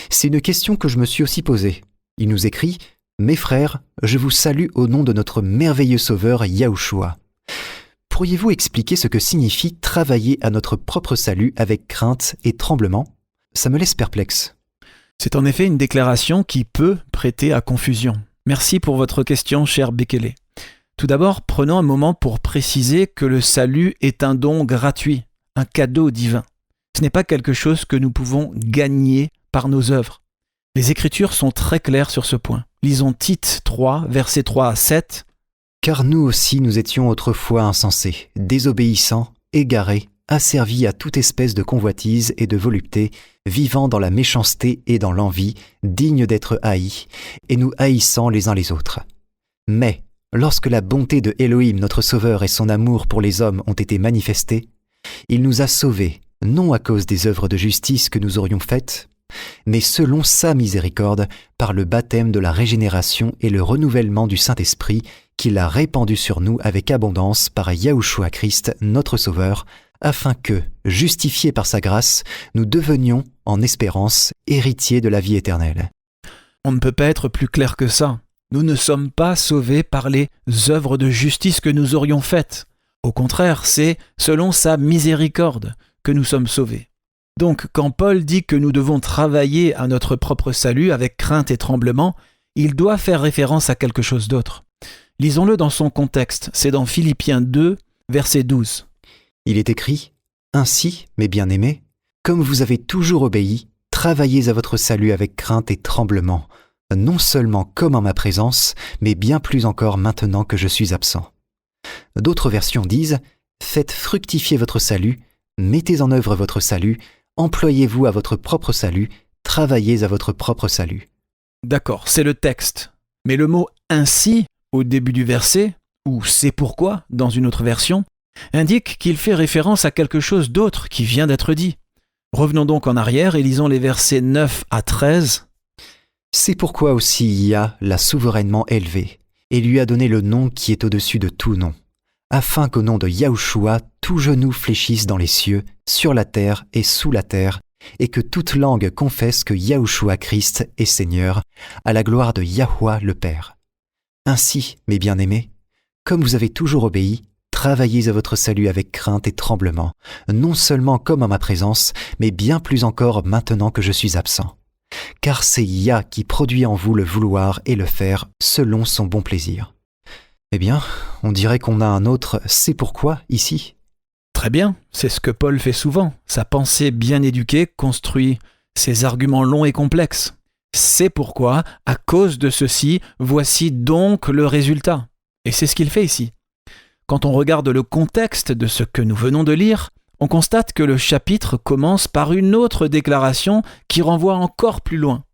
S2: C'est une question que je me suis aussi posée. Il nous écrit « Mes frères, je vous salue au nom de notre merveilleux Sauveur Yahushua. Pourriez-vous expliquer ce que signifie travailler à notre propre salut avec crainte et tremblement ? Ça me laisse perplexe. »
S3: C'est en effet une déclaration qui peut prêter à confusion. Merci pour votre question, cher Bekele. Tout d'abord, prenons un moment pour préciser que le salut est un don gratuit, un cadeau divin. Ce n'est pas quelque chose que nous pouvons gagner par nos œuvres. Les Écritures sont très claires sur ce point. Lisons Tite 3, versets 3 à 7.
S2: « Car nous aussi nous étions autrefois insensés, désobéissants, égarés, asservis à toute espèce de convoitise et de volupté, vivant dans la méchanceté et dans l'envie, dignes d'être haïs, et nous haïssant les uns les autres. Mais, lorsque la bonté de Elohim, notre Sauveur, et son amour pour les hommes ont été manifestés, il nous a sauvés, non à cause des œuvres de justice que nous aurions faites, mais selon sa miséricorde, par le baptême de la régénération et le renouvellement du Saint-Esprit, qu'il a répandu sur nous avec abondance par Yahushua Christ, notre Sauveur, afin que, justifiés par sa grâce, nous devenions, en espérance, héritiers de la vie éternelle. »
S3: On ne peut pas être plus clair que ça. Nous ne sommes pas sauvés par les œuvres de justice que nous aurions faites. Au contraire, c'est selon sa miséricorde que nous sommes sauvés. Donc, quand Paul dit que nous devons travailler à notre propre salut avec crainte et tremblement, il doit faire référence à quelque chose d'autre. Lisons-le dans son contexte, c'est dans Philippiens 2, verset 12.
S2: Il est écrit « Ainsi, mes bien-aimés, comme vous avez toujours obéi, travaillez à votre salut avec crainte et tremblement, non seulement comme en ma présence, mais bien plus encore maintenant que je suis absent. » D'autres versions disent « Faites fructifier votre salut, mettez en œuvre votre salut, employez-vous à votre propre salut, travaillez à votre propre salut. »
S3: D'accord, c'est le texte. Mais le mot « ainsi » au début du verset, ou « c'est pourquoi » dans une autre version, indique qu'il fait référence à quelque chose d'autre qui vient d'être dit. Revenons donc en arrière et lisons les versets 9 à 13.
S2: « C'est pourquoi aussi Yah l'a souverainement élevé, et lui a donné le nom qui est au-dessus de tout nom, afin qu'au nom de Yahushua, tout genou fléchisse dans les cieux, sur la terre et sous la terre, et que toute langue confesse que Yahushua Christ est Seigneur, à la gloire de Yahweh le Père. Ainsi, mes bien-aimés, comme vous avez toujours obéi, travaillez à votre salut avec crainte et tremblement, non seulement comme en ma présence, mais bien plus encore maintenant que je suis absent. Car c'est Yah qui produit en vous le vouloir et le faire selon son bon plaisir. » Eh bien, on dirait qu'on a un autre « c'est pourquoi » ici.
S3: Très bien, c'est ce que Paul fait souvent. Sa pensée bien éduquée construit ses arguments longs et complexes. C'est pourquoi, à cause de ceci, voici donc le résultat. Et c'est ce qu'il fait ici. Quand on regarde le contexte de ce que nous venons de lire, on constate que le chapitre commence par une autre déclaration qui renvoie encore plus loin.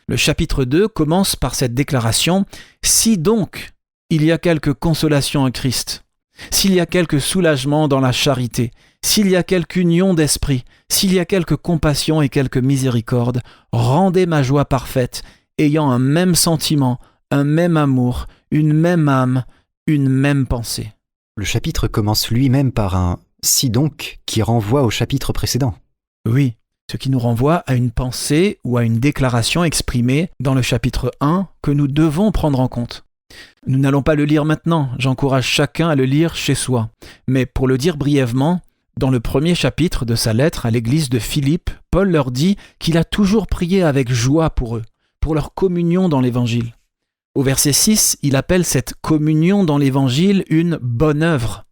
S3: Le chapitre 2 commence par cette déclaration « Si donc il y a quelque consolation en Christ, s'il y a quelque soulagement dans la charité, s'il y a quelque union d'esprit, s'il y a quelque compassion et quelque miséricorde, rendez ma joie parfaite, ayant un même sentiment, un même amour, une même âme, une même pensée. »
S2: Le chapitre commence lui-même par un « si donc » qui renvoie au chapitre précédent.
S3: Oui, ce qui nous renvoie à une pensée ou à une déclaration exprimée dans le chapitre 1 que nous devons prendre en compte. Nous n'allons pas le lire maintenant, j'encourage chacun à le lire chez soi. Mais pour le dire brièvement, dans le premier chapitre de sa lettre à l'église de Philippe, Paul leur dit qu'il a toujours prié avec joie pour eux, pour leur communion dans l'Évangile. Au verset 6, il appelle cette communion dans l'Évangile une bonne œuvre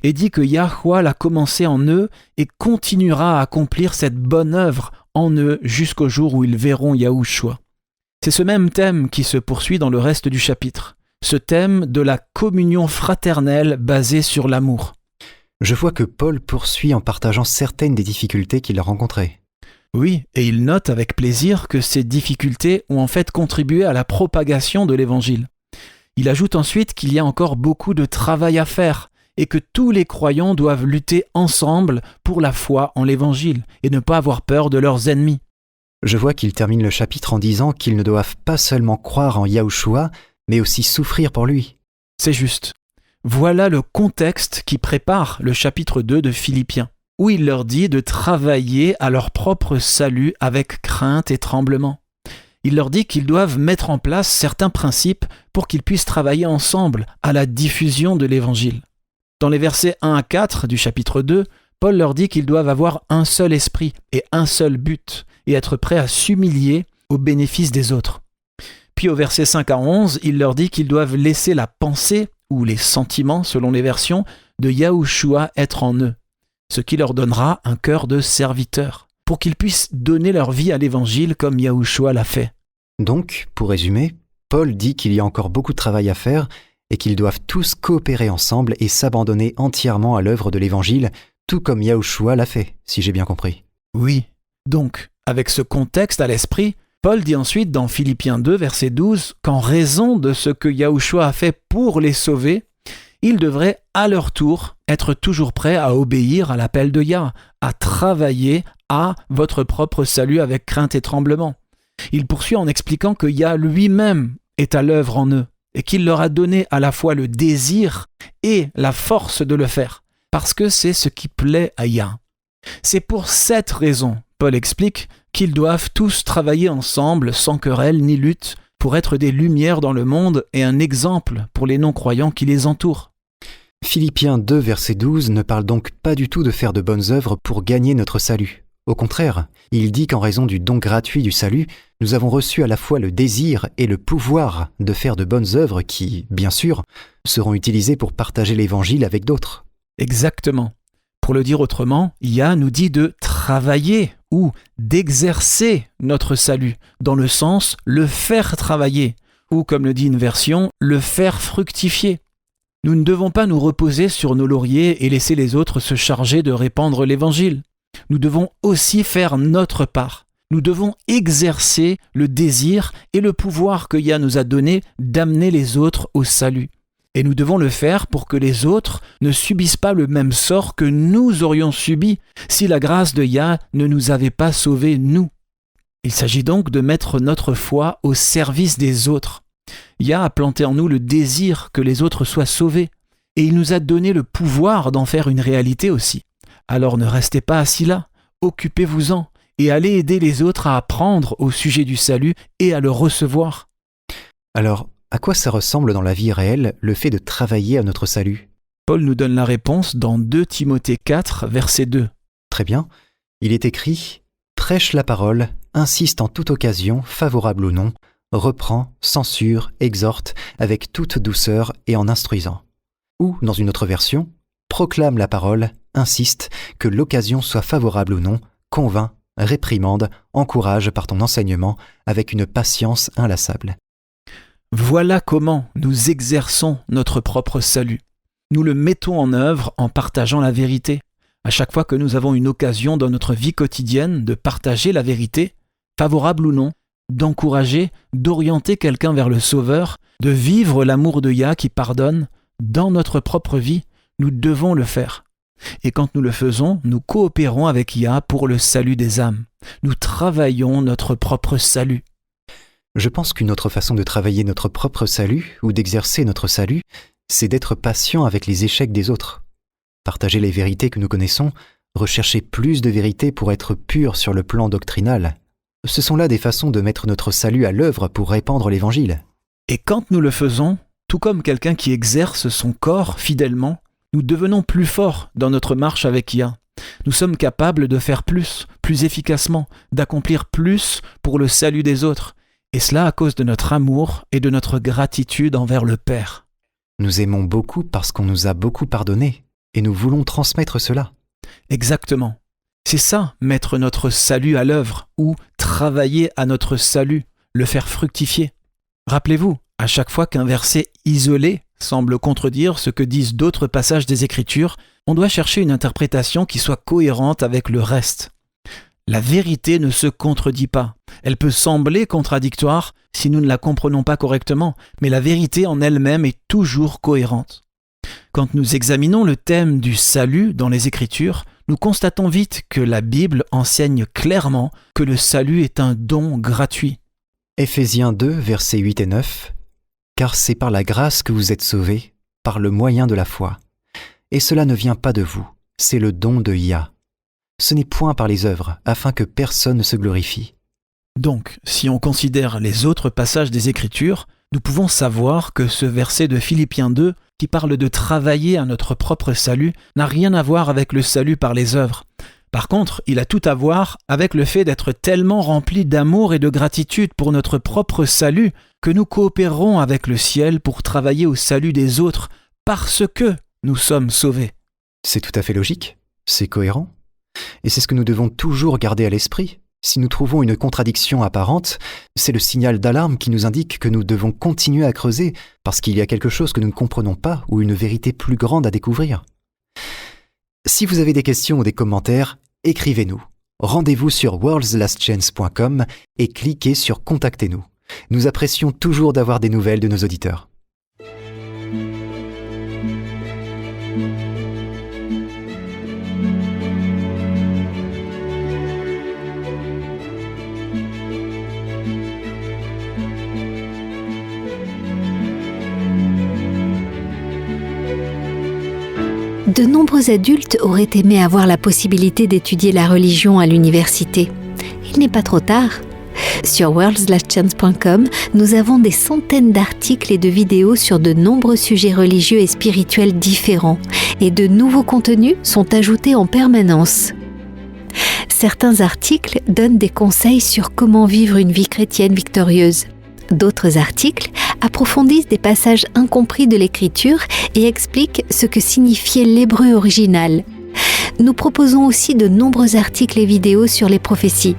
S3: et dit que Yahweh l'a commencé en eux et continuera à accomplir cette bonne œuvre en eux jusqu'au jour où ils verront Yahushua. C'est ce même thème qui se poursuit dans le reste du chapitre, ce thème de la communion fraternelle basée sur l'amour.
S2: Je vois que Paul poursuit en partageant certaines des difficultés qu'il a rencontrées.
S3: Oui, et il note avec plaisir que ces difficultés ont en fait contribué à la propagation de l'Évangile. Il ajoute ensuite qu'il y a encore beaucoup de travail à faire et que tous les croyants doivent lutter ensemble pour la foi en l'Évangile et ne pas avoir peur de leurs ennemis.
S2: Je vois qu'il termine le chapitre en disant qu'ils ne doivent pas seulement croire en Yahushua, mais aussi souffrir pour lui.
S3: C'est juste. Voilà le contexte qui prépare le chapitre 2 de Philippiens, où il leur dit de travailler à leur propre salut avec crainte et tremblement. Il leur dit qu'ils doivent mettre en place certains principes pour qu'ils puissent travailler ensemble à la diffusion de l'Évangile. Dans les versets 1 à 4 du chapitre 2, Paul leur dit qu'ils doivent avoir un seul esprit et un seul but, et être prêts à s'humilier au bénéfice des autres. Puis au verset 5 à 11, il leur dit qu'ils doivent laisser la pensée, ou les sentiments selon les versions, de Yahushua être en eux, ce qui leur donnera un cœur de serviteur, pour qu'ils puissent donner leur vie à l'Évangile comme Yahushua l'a fait.
S2: Donc, pour résumer, Paul dit qu'il y a encore beaucoup de travail à faire et qu'ils doivent tous coopérer ensemble et s'abandonner entièrement à l'œuvre de l'Évangile, tout comme Yahushua l'a fait, si j'ai bien compris.
S3: Oui, donc, avec ce contexte à l'esprit, Paul dit ensuite dans Philippiens 2, verset 12, qu'en raison de ce que Yahushua a fait pour les sauver, ils devraient à leur tour être toujours prêts à obéir à l'appel de Yah, à travailler à votre propre salut avec crainte et tremblement. Il poursuit en expliquant que Yah lui-même est à l'œuvre en eux et qu'il leur a donné à la fois le désir et la force de le faire, parce que c'est ce qui plaît à Yah. C'est pour cette raison, Paul explique, qu'ils doivent tous travailler ensemble sans querelle ni lutte pour être des lumières dans le monde et un exemple pour les non-croyants qui les entourent.
S2: Philippiens 2, verset 12 ne parle donc pas du tout de faire de bonnes œuvres pour gagner notre salut. Au contraire, il dit qu'en raison du don gratuit du salut, nous avons reçu à la fois le désir et le pouvoir de faire de bonnes œuvres qui, bien sûr, seront utilisées pour partager l'Évangile avec d'autres.
S3: Exactement. Pour le dire autrement, Yah nous dit de travailler ou d'exercer notre salut, dans le sens le faire travailler, ou comme le dit une version, le faire fructifier. Nous ne devons pas nous reposer sur nos lauriers et laisser les autres se charger de répandre l'Évangile. Nous devons aussi faire notre part. Nous devons exercer le désir et le pouvoir que Yah nous a donné d'amener les autres au salut. Et nous devons le faire pour que les autres ne subissent pas le même sort que nous aurions subi si la grâce de Yah ne nous avait pas sauvés, nous. Il s'agit donc de mettre notre foi au service des autres. Yah a planté en nous le désir que les autres soient sauvés, et il nous a donné le pouvoir d'en faire une réalité aussi. Alors ne restez pas assis là, occupez-vous-en, et allez aider les autres à apprendre au sujet du salut et à le recevoir.
S2: Alors, à quoi ça ressemble dans la vie réelle le fait de travailler à notre salut ?
S3: Paul nous donne la réponse dans 2 Timothée 4, verset 2.
S2: Très bien, il est écrit « Prêche la parole, insiste en toute occasion, favorable ou non, reprend, censure, exhorte, avec toute douceur et en instruisant. » Ou, dans une autre version, « Proclame la parole, insiste, que l'occasion soit favorable ou non, convainc, réprimande, encourage par ton enseignement, avec une patience inlassable. »
S3: Voilà comment nous exerçons notre propre salut. Nous le mettons en œuvre en partageant la vérité. À chaque fois que nous avons une occasion dans notre vie quotidienne de partager la vérité, favorable ou non, d'encourager, d'orienter quelqu'un vers le Sauveur, de vivre l'amour de Yah qui pardonne, dans notre propre vie, nous devons le faire. Et quand nous le faisons, nous coopérons avec Yah pour le salut des âmes. Nous travaillons notre propre salut.
S2: Je pense qu'une autre façon de travailler notre propre salut ou d'exercer notre salut, c'est d'être patient avec les échecs des autres. Partager les vérités que nous connaissons, rechercher plus de vérités pour être pur sur le plan doctrinal. Ce sont là des façons de mettre notre salut à l'œuvre pour répandre l'Évangile.
S3: Et quand nous le faisons, tout comme quelqu'un qui exerce son corps fidèlement, nous devenons plus forts dans notre marche avec Yah. Nous sommes capables de faire plus efficacement, d'accomplir plus pour le salut des autres. Et cela à cause de notre amour et de notre gratitude envers le Père.
S2: Nous aimons beaucoup parce qu'on nous a beaucoup pardonné, et nous voulons transmettre cela.
S3: Exactement. C'est ça, mettre notre salut à l'œuvre, ou travailler à notre salut, le faire fructifier. Rappelez-vous, à chaque fois qu'un verset isolé semble contredire ce que disent d'autres passages des Écritures, on doit chercher une interprétation qui soit cohérente avec le reste. La vérité ne se contredit pas. Elle peut sembler contradictoire si nous ne la comprenons pas correctement, mais la vérité en elle-même est toujours cohérente. Quand nous examinons le thème du salut dans les Écritures, nous constatons vite que la Bible enseigne clairement que le salut est un don gratuit.
S2: Éphésiens 2, versets 8 et 9. « Car c'est par la grâce que vous êtes sauvés, par le moyen de la foi. Et cela ne vient pas de vous, c'est le don de Yah. Ce n'est point par les œuvres, afin que personne ne se glorifie. »
S3: Donc, si on considère les autres passages des Écritures, nous pouvons savoir que ce verset de Philippiens 2, qui parle de travailler à notre propre salut, n'a rien à voir avec le salut par les œuvres. Par contre, il a tout à voir avec le fait d'être tellement rempli d'amour et de gratitude pour notre propre salut que nous coopérons avec le ciel pour travailler au salut des autres parce que nous sommes sauvés.
S2: C'est tout à fait logique, c'est cohérent. Et c'est ce que nous devons toujours garder à l'esprit. Si nous trouvons une contradiction apparente, c'est le signal d'alarme qui nous indique que nous devons continuer à creuser parce qu'il y a quelque chose que nous ne comprenons pas ou une vérité plus grande à découvrir. Si vous avez des questions ou des commentaires, écrivez-nous. Rendez-vous sur worldslastchance.com et cliquez sur « Contactez-nous ». Nous apprécions toujours d'avoir des nouvelles de nos auditeurs.
S4: De nombreux adultes auraient aimé avoir la possibilité d'étudier la religion à l'université. Il n'est pas trop tard. Sur worldslastchance.com, nous avons des centaines d'articles et de vidéos sur de nombreux sujets religieux et spirituels différents, et de nouveaux contenus sont ajoutés en permanence. Certains articles donnent des conseils sur comment vivre une vie chrétienne victorieuse. D'autres articles approfondissent des passages incompris de l'Écriture et expliquent ce que signifiait l'hébreu original. Nous proposons aussi de nombreux articles et vidéos sur les prophéties.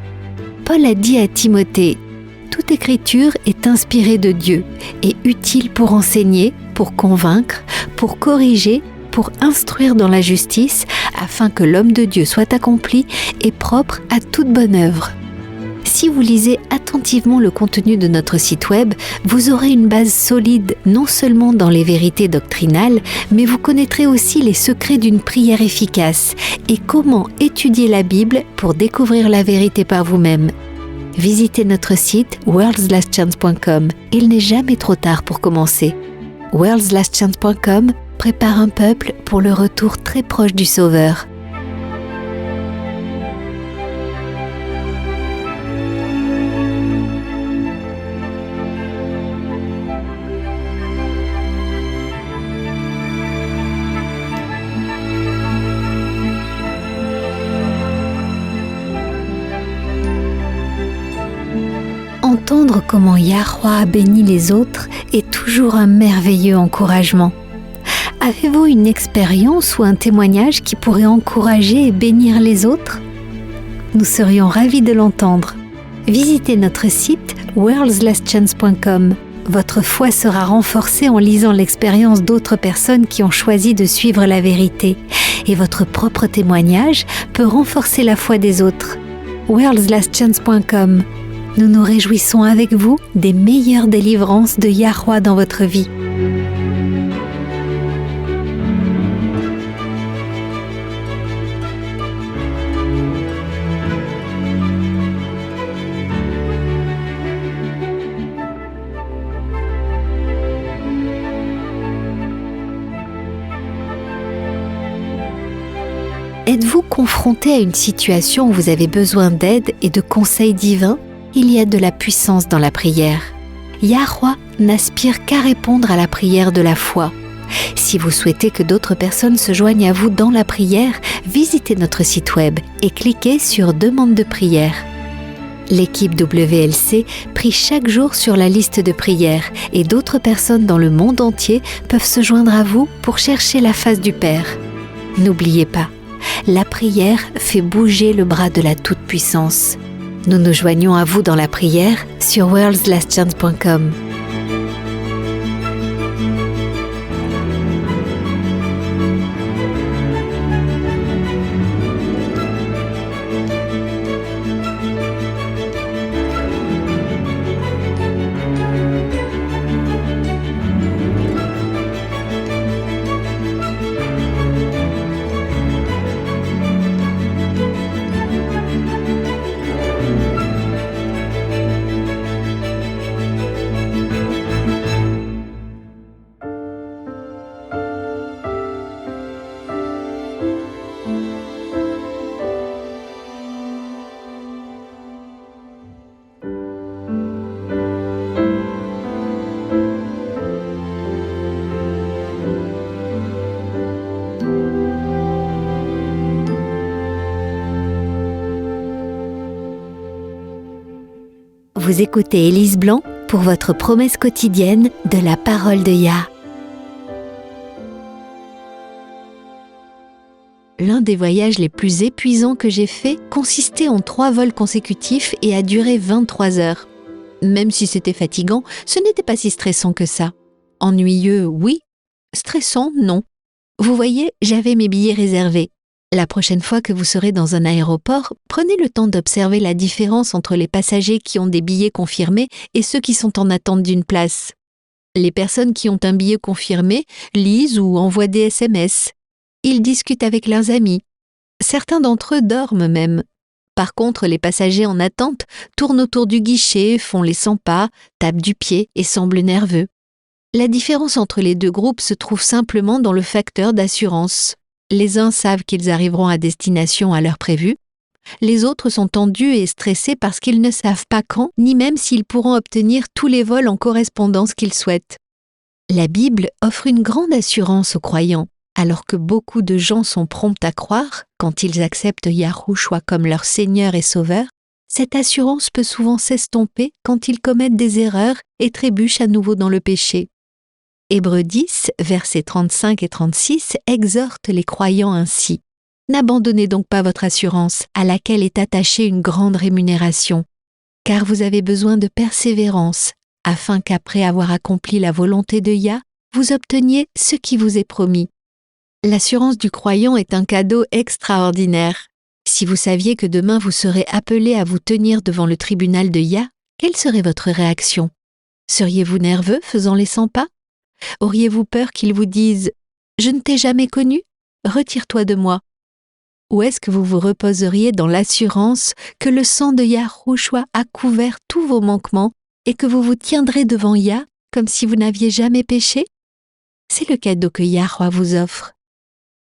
S4: Paul a dit à Timothée « Toute écriture est inspirée de Dieu et utile pour enseigner, pour convaincre, pour corriger, pour instruire dans la justice, afin que l'homme de Dieu soit accompli et propre à toute bonne œuvre. » Si vous lisez attentivement le contenu de notre site web, vous aurez une base solide non seulement dans les vérités doctrinales, mais vous connaîtrez aussi les secrets d'une prière efficace et comment étudier la Bible pour découvrir la vérité par vous-même. Visitez notre site worldslastchance.com. Il n'est jamais trop tard pour commencer. worldslastchance.com prépare un peuple pour le retour très proche du Sauveur. Entendre comment Yahweh a béni les autres est toujours un merveilleux encouragement. Avez-vous une expérience ou un témoignage qui pourrait encourager et bénir les autres? Nous serions ravis de l'entendre. Visitez notre site worldslastchance.com. Votre foi sera renforcée en lisant l'expérience d'autres personnes qui ont choisi de suivre la vérité. Et votre propre témoignage peut renforcer la foi des autres. worldslastchance.com. Nous nous réjouissons avec vous des meilleures délivrances de Yahweh dans votre vie. Êtes-vous confronté à une situation où vous avez besoin d'aide et de conseils divins? Il y a de la puissance dans la prière. Yahweh n'aspire qu'à répondre à la prière de la foi. Si vous souhaitez que d'autres personnes se joignent à vous dans la prière, visitez notre site web et cliquez sur « Demande de prière ». L'équipe WLC prie chaque jour sur la liste de prières et d'autres personnes dans le monde entier peuvent se joindre à vous pour chercher la face du Père. N'oubliez pas, la prière fait bouger le bras de la Toute-Puissance. Nous nous joignons à vous dans la prière sur worldslastchance.com. Vous écoutez Élise Blanc pour votre promesse quotidienne de la parole de Yah. L'un des voyages les plus épuisants que j'ai fait consistait en 3 vols consécutifs et a duré 23 heures. Même si c'était fatigant, ce n'était pas si stressant que ça. Ennuyeux, oui. Stressant, non. Vous voyez, j'avais mes billets réservés. La prochaine fois que vous serez dans un aéroport, prenez le temps d'observer la différence entre les passagers qui ont des billets confirmés et ceux qui sont en attente d'une place. Les personnes qui ont un billet confirmé lisent ou envoient des SMS. Ils discutent avec leurs amis. Certains d'entre eux dorment même. Par contre, les passagers en attente tournent autour du guichet, font les 100 pas, tapent du pied et semblent nerveux. La différence entre les 2 groupes se trouve simplement dans le facteur d'assurance. Les uns savent qu'ils arriveront à destination à l'heure prévue. Les autres sont tendus et stressés parce qu'ils ne savent pas quand, ni même s'ils pourront obtenir tous les vols en correspondance qu'ils souhaitent. La Bible offre une grande assurance aux croyants. Alors que beaucoup de gens sont prompts à croire, quand ils acceptent Yahushua comme leur Seigneur et Sauveur, cette assurance peut souvent s'estomper quand ils commettent des erreurs et trébuchent à nouveau dans le péché. Hébreux 10, versets 35 et 36 exhortent les croyants ainsi. N'abandonnez donc pas votre assurance, à laquelle est attachée une grande rémunération, car vous avez besoin de persévérance, afin qu'après avoir accompli la volonté de Yah, vous obteniez ce qui vous est promis. L'assurance du croyant est un cadeau extraordinaire. Si vous saviez que demain vous serez appelé à vous tenir devant le tribunal de Yah, quelle serait votre réaction? Seriez-vous nerveux faisant les 100 pas? Auriez-vous peur qu'il vous dise « Je ne t'ai jamais connu, retire-toi de moi » Ou est-ce que vous vous reposeriez dans l'assurance que le sang de Yahushua a couvert tous vos manquements et que vous vous tiendrez devant Yah comme si vous n'aviez jamais péché? C'est le cadeau que Yahuwah vous offre.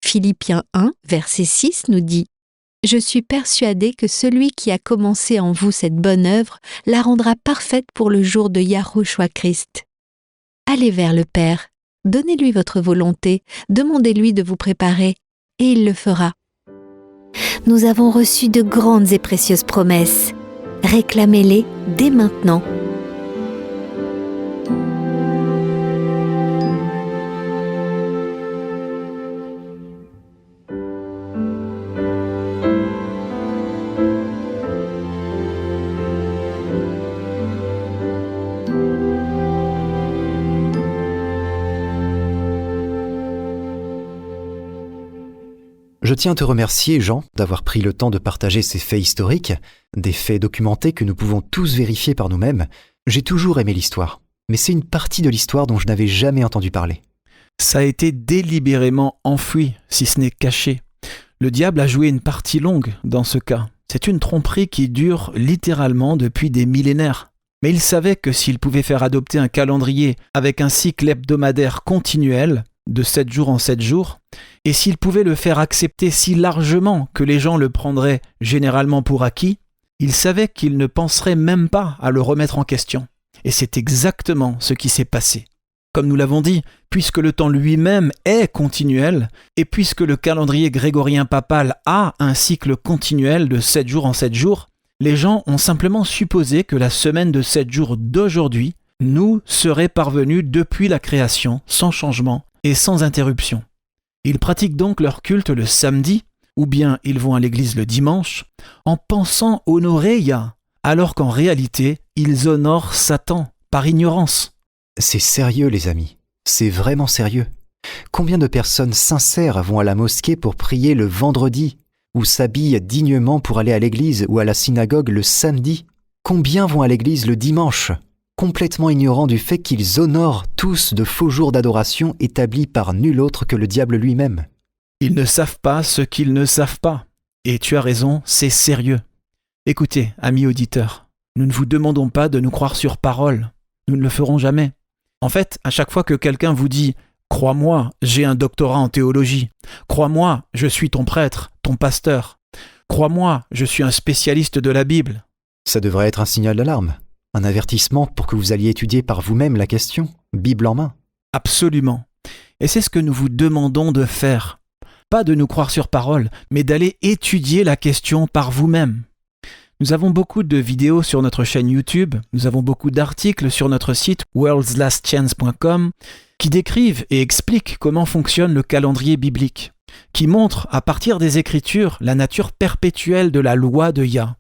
S4: Philippiens 1, verset 6 nous dit « Je suis persuadé que celui qui a commencé en vous cette bonne œuvre la rendra parfaite pour le jour de Yahushua Christ. » Allez vers le Père, donnez-lui votre volonté, demandez-lui de vous préparer, et il le fera. Nous avons reçu de grandes et précieuses promesses. Réclamez-les dès maintenant.
S2: Je tiens à te remercier, Jean, d'avoir pris le temps de partager ces faits historiques, des faits documentés que nous pouvons tous vérifier par nous-mêmes. J'ai toujours aimé l'histoire, mais c'est une partie de l'histoire dont je n'avais jamais entendu parler.
S3: Ça a été délibérément enfoui, si ce n'est caché. Le diable a joué une partie longue dans ce cas. C'est une tromperie qui dure littéralement depuis des millénaires. Mais il savait que s'il pouvait faire adopter un calendrier avec un cycle hebdomadaire continuel, de 7 jours en 7 jours, et s'il pouvait le faire accepter si largement que les gens le prendraient généralement pour acquis, il savait qu'il ne penserait même pas à le remettre en question. Et c'est exactement ce qui s'est passé. Comme nous l'avons dit, puisque le temps lui-même est continuel, et puisque le calendrier grégorien papal a un cycle continuel de 7 jours en 7 jours, les gens ont simplement supposé que la semaine de 7 jours d'aujourd'hui nous serait parvenue depuis la création, sans changement et sans interruption. Ils pratiquent donc leur culte le samedi, ou bien ils vont à l'église le dimanche, en pensant honorer Yah, alors qu'en réalité, ils honorent Satan par ignorance.
S2: C'est sérieux, les amis. C'est vraiment sérieux. Combien de personnes sincères vont à la mosquée pour prier le vendredi, ou s'habillent dignement pour aller à l'église ou à la synagogue le samedi? Combien vont à l'église le dimanche, complètement ignorants du fait qu'ils honorent tous de faux jours d'adoration établis par nul autre que le diable lui-même?
S3: Ils ne savent pas ce qu'ils ne savent pas. Et tu as raison, c'est sérieux. Écoutez, amis auditeurs, nous ne vous demandons pas de nous croire sur parole. Nous ne le ferons jamais. En fait, à chaque fois que quelqu'un vous dit « Crois-moi, j'ai un doctorat en théologie. Crois-moi, je suis ton prêtre, ton pasteur. Crois-moi, je suis un spécialiste de la Bible. »
S2: Ça devrait être un signal d'alarme, un avertissement pour que vous alliez étudier par vous-même la question, Bible en main.
S3: Absolument. Et c'est ce que nous vous demandons de faire. Pas de nous croire sur parole, mais d'aller étudier la question par vous-même. Nous avons beaucoup de vidéos sur notre chaîne YouTube, nous avons beaucoup d'articles sur notre site worldslastchance.com qui décrivent et expliquent comment fonctionne le calendrier biblique, qui montrent à partir des Écritures la nature perpétuelle de la loi de Yah.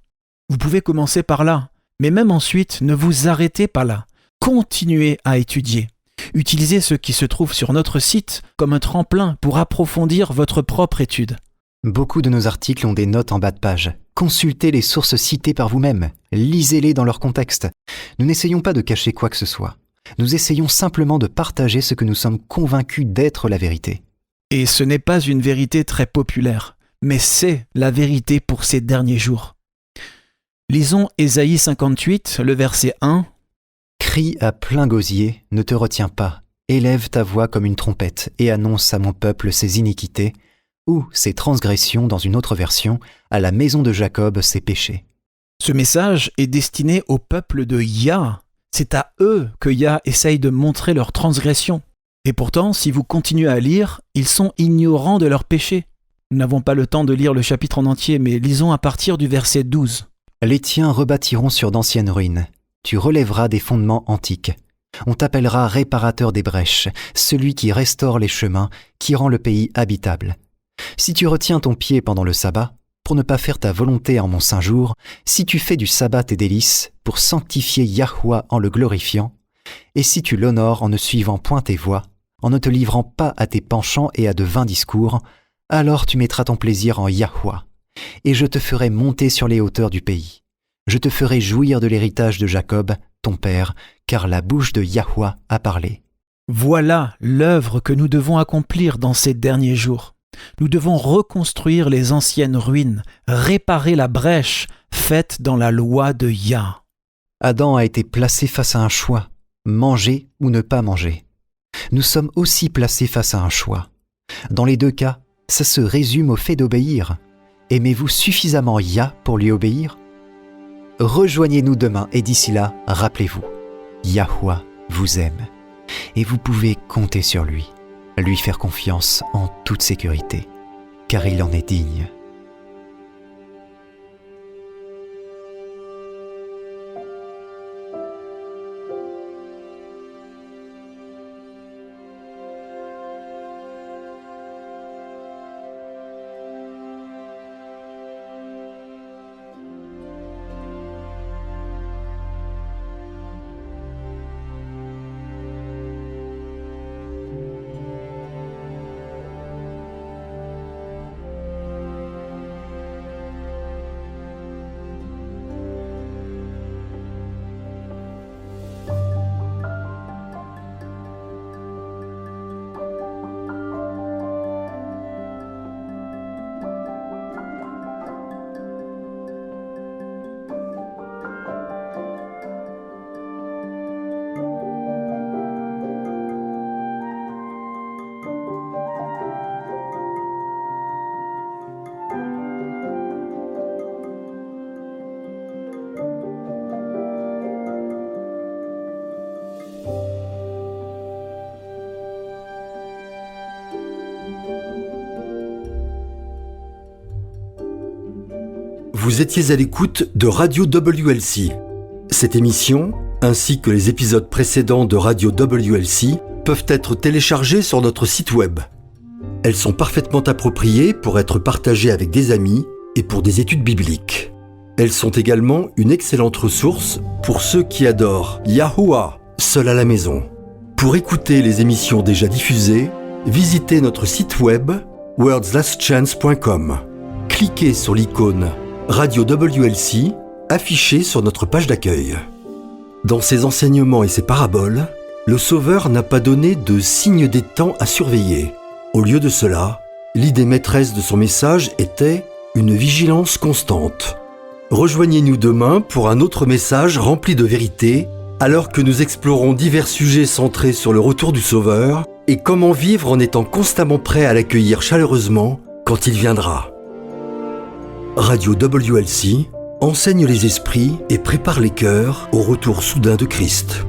S3: Vous pouvez commencer par là, mais même ensuite, ne vous arrêtez pas là. Continuez à étudier. Utilisez ce qui se trouve sur notre site comme un tremplin pour approfondir votre propre étude.
S2: Beaucoup de nos articles ont des notes en bas de page. Consultez les sources citées par vous-même. Lisez-les dans leur contexte. Nous n'essayons pas de cacher quoi que ce soit. Nous essayons simplement de partager ce que nous sommes convaincus d'être la vérité.
S3: Et ce n'est pas une vérité très populaire, mais c'est la vérité pour ces derniers jours. Lisons Ésaïe 58, le verset 1.
S2: « Crie à plein gosier, ne te retiens pas. Élève ta voix comme une trompette et annonce à mon peuple ses iniquités, ou ses transgressions dans une autre version, à la maison de Jacob ses péchés. »
S3: Ce message est destiné au peuple de Yah. C'est à eux que Yah essaye de montrer leurs transgressions. Et pourtant, si vous continuez à lire, ils sont ignorants de leurs péchés. Nous n'avons pas le temps de lire le chapitre en entier, mais lisons à partir du verset 12.
S2: Les tiens rebâtiront sur d'anciennes ruines. Tu relèveras des fondements antiques. On t'appellera réparateur des brèches, celui qui restaure les chemins, qui rend le pays habitable. Si tu retiens ton pied pendant le sabbat, pour ne pas faire ta volonté en mon saint jour, si tu fais du sabbat tes délices, pour sanctifier Yahweh en le glorifiant, et si tu l'honores en ne suivant point tes voies, en ne te livrant pas à tes penchants et à de vains discours, alors tu mettras ton plaisir en Yahweh, et je te ferai monter sur les hauteurs du pays. Je te ferai jouir de l'héritage de Jacob, ton père, car la bouche de Yahweh a parlé.
S3: Voilà l'œuvre que nous devons accomplir dans ces derniers jours. Nous devons reconstruire les anciennes ruines, réparer la brèche faite dans la loi de Yah.
S2: Adam a été placé face à un choix, manger ou ne pas manger. Nous sommes aussi placés face à un choix. Dans les deux cas, ça se résume au fait d'obéir. Aimez-vous suffisamment Yah pour lui obéir ? Rejoignez-nous demain et d'ici là, rappelez-vous, Yahweh vous aime et vous pouvez compter sur lui faire confiance en toute sécurité, car il en est digne.
S1: Vous étiez à l'écoute de Radio WLC. Cette émission, ainsi que les épisodes précédents de Radio WLC, peuvent être téléchargés sur notre site web. Elles sont parfaitement appropriées pour être partagées avec des amis et pour des études bibliques. Elles sont également une excellente ressource pour ceux qui adorent Yahuwah, seul à la maison. Pour écouter les émissions déjà diffusées, visitez notre site web wordslastchance.com. Cliquez sur l'icône Radio WLC affichée sur notre page d'accueil. Dans ses enseignements et ses paraboles, le Sauveur n'a pas donné de signe des temps à surveiller. Au lieu de cela, l'idée maîtresse de son message était une vigilance constante. Rejoignez-nous demain pour un autre message rempli de vérité, alors que nous explorons divers sujets centrés sur le retour du Sauveur et comment vivre en étant constamment prêt à l'accueillir chaleureusement quand il viendra. Radio WLC enseigne les esprits et prépare les cœurs au retour soudain de Christ.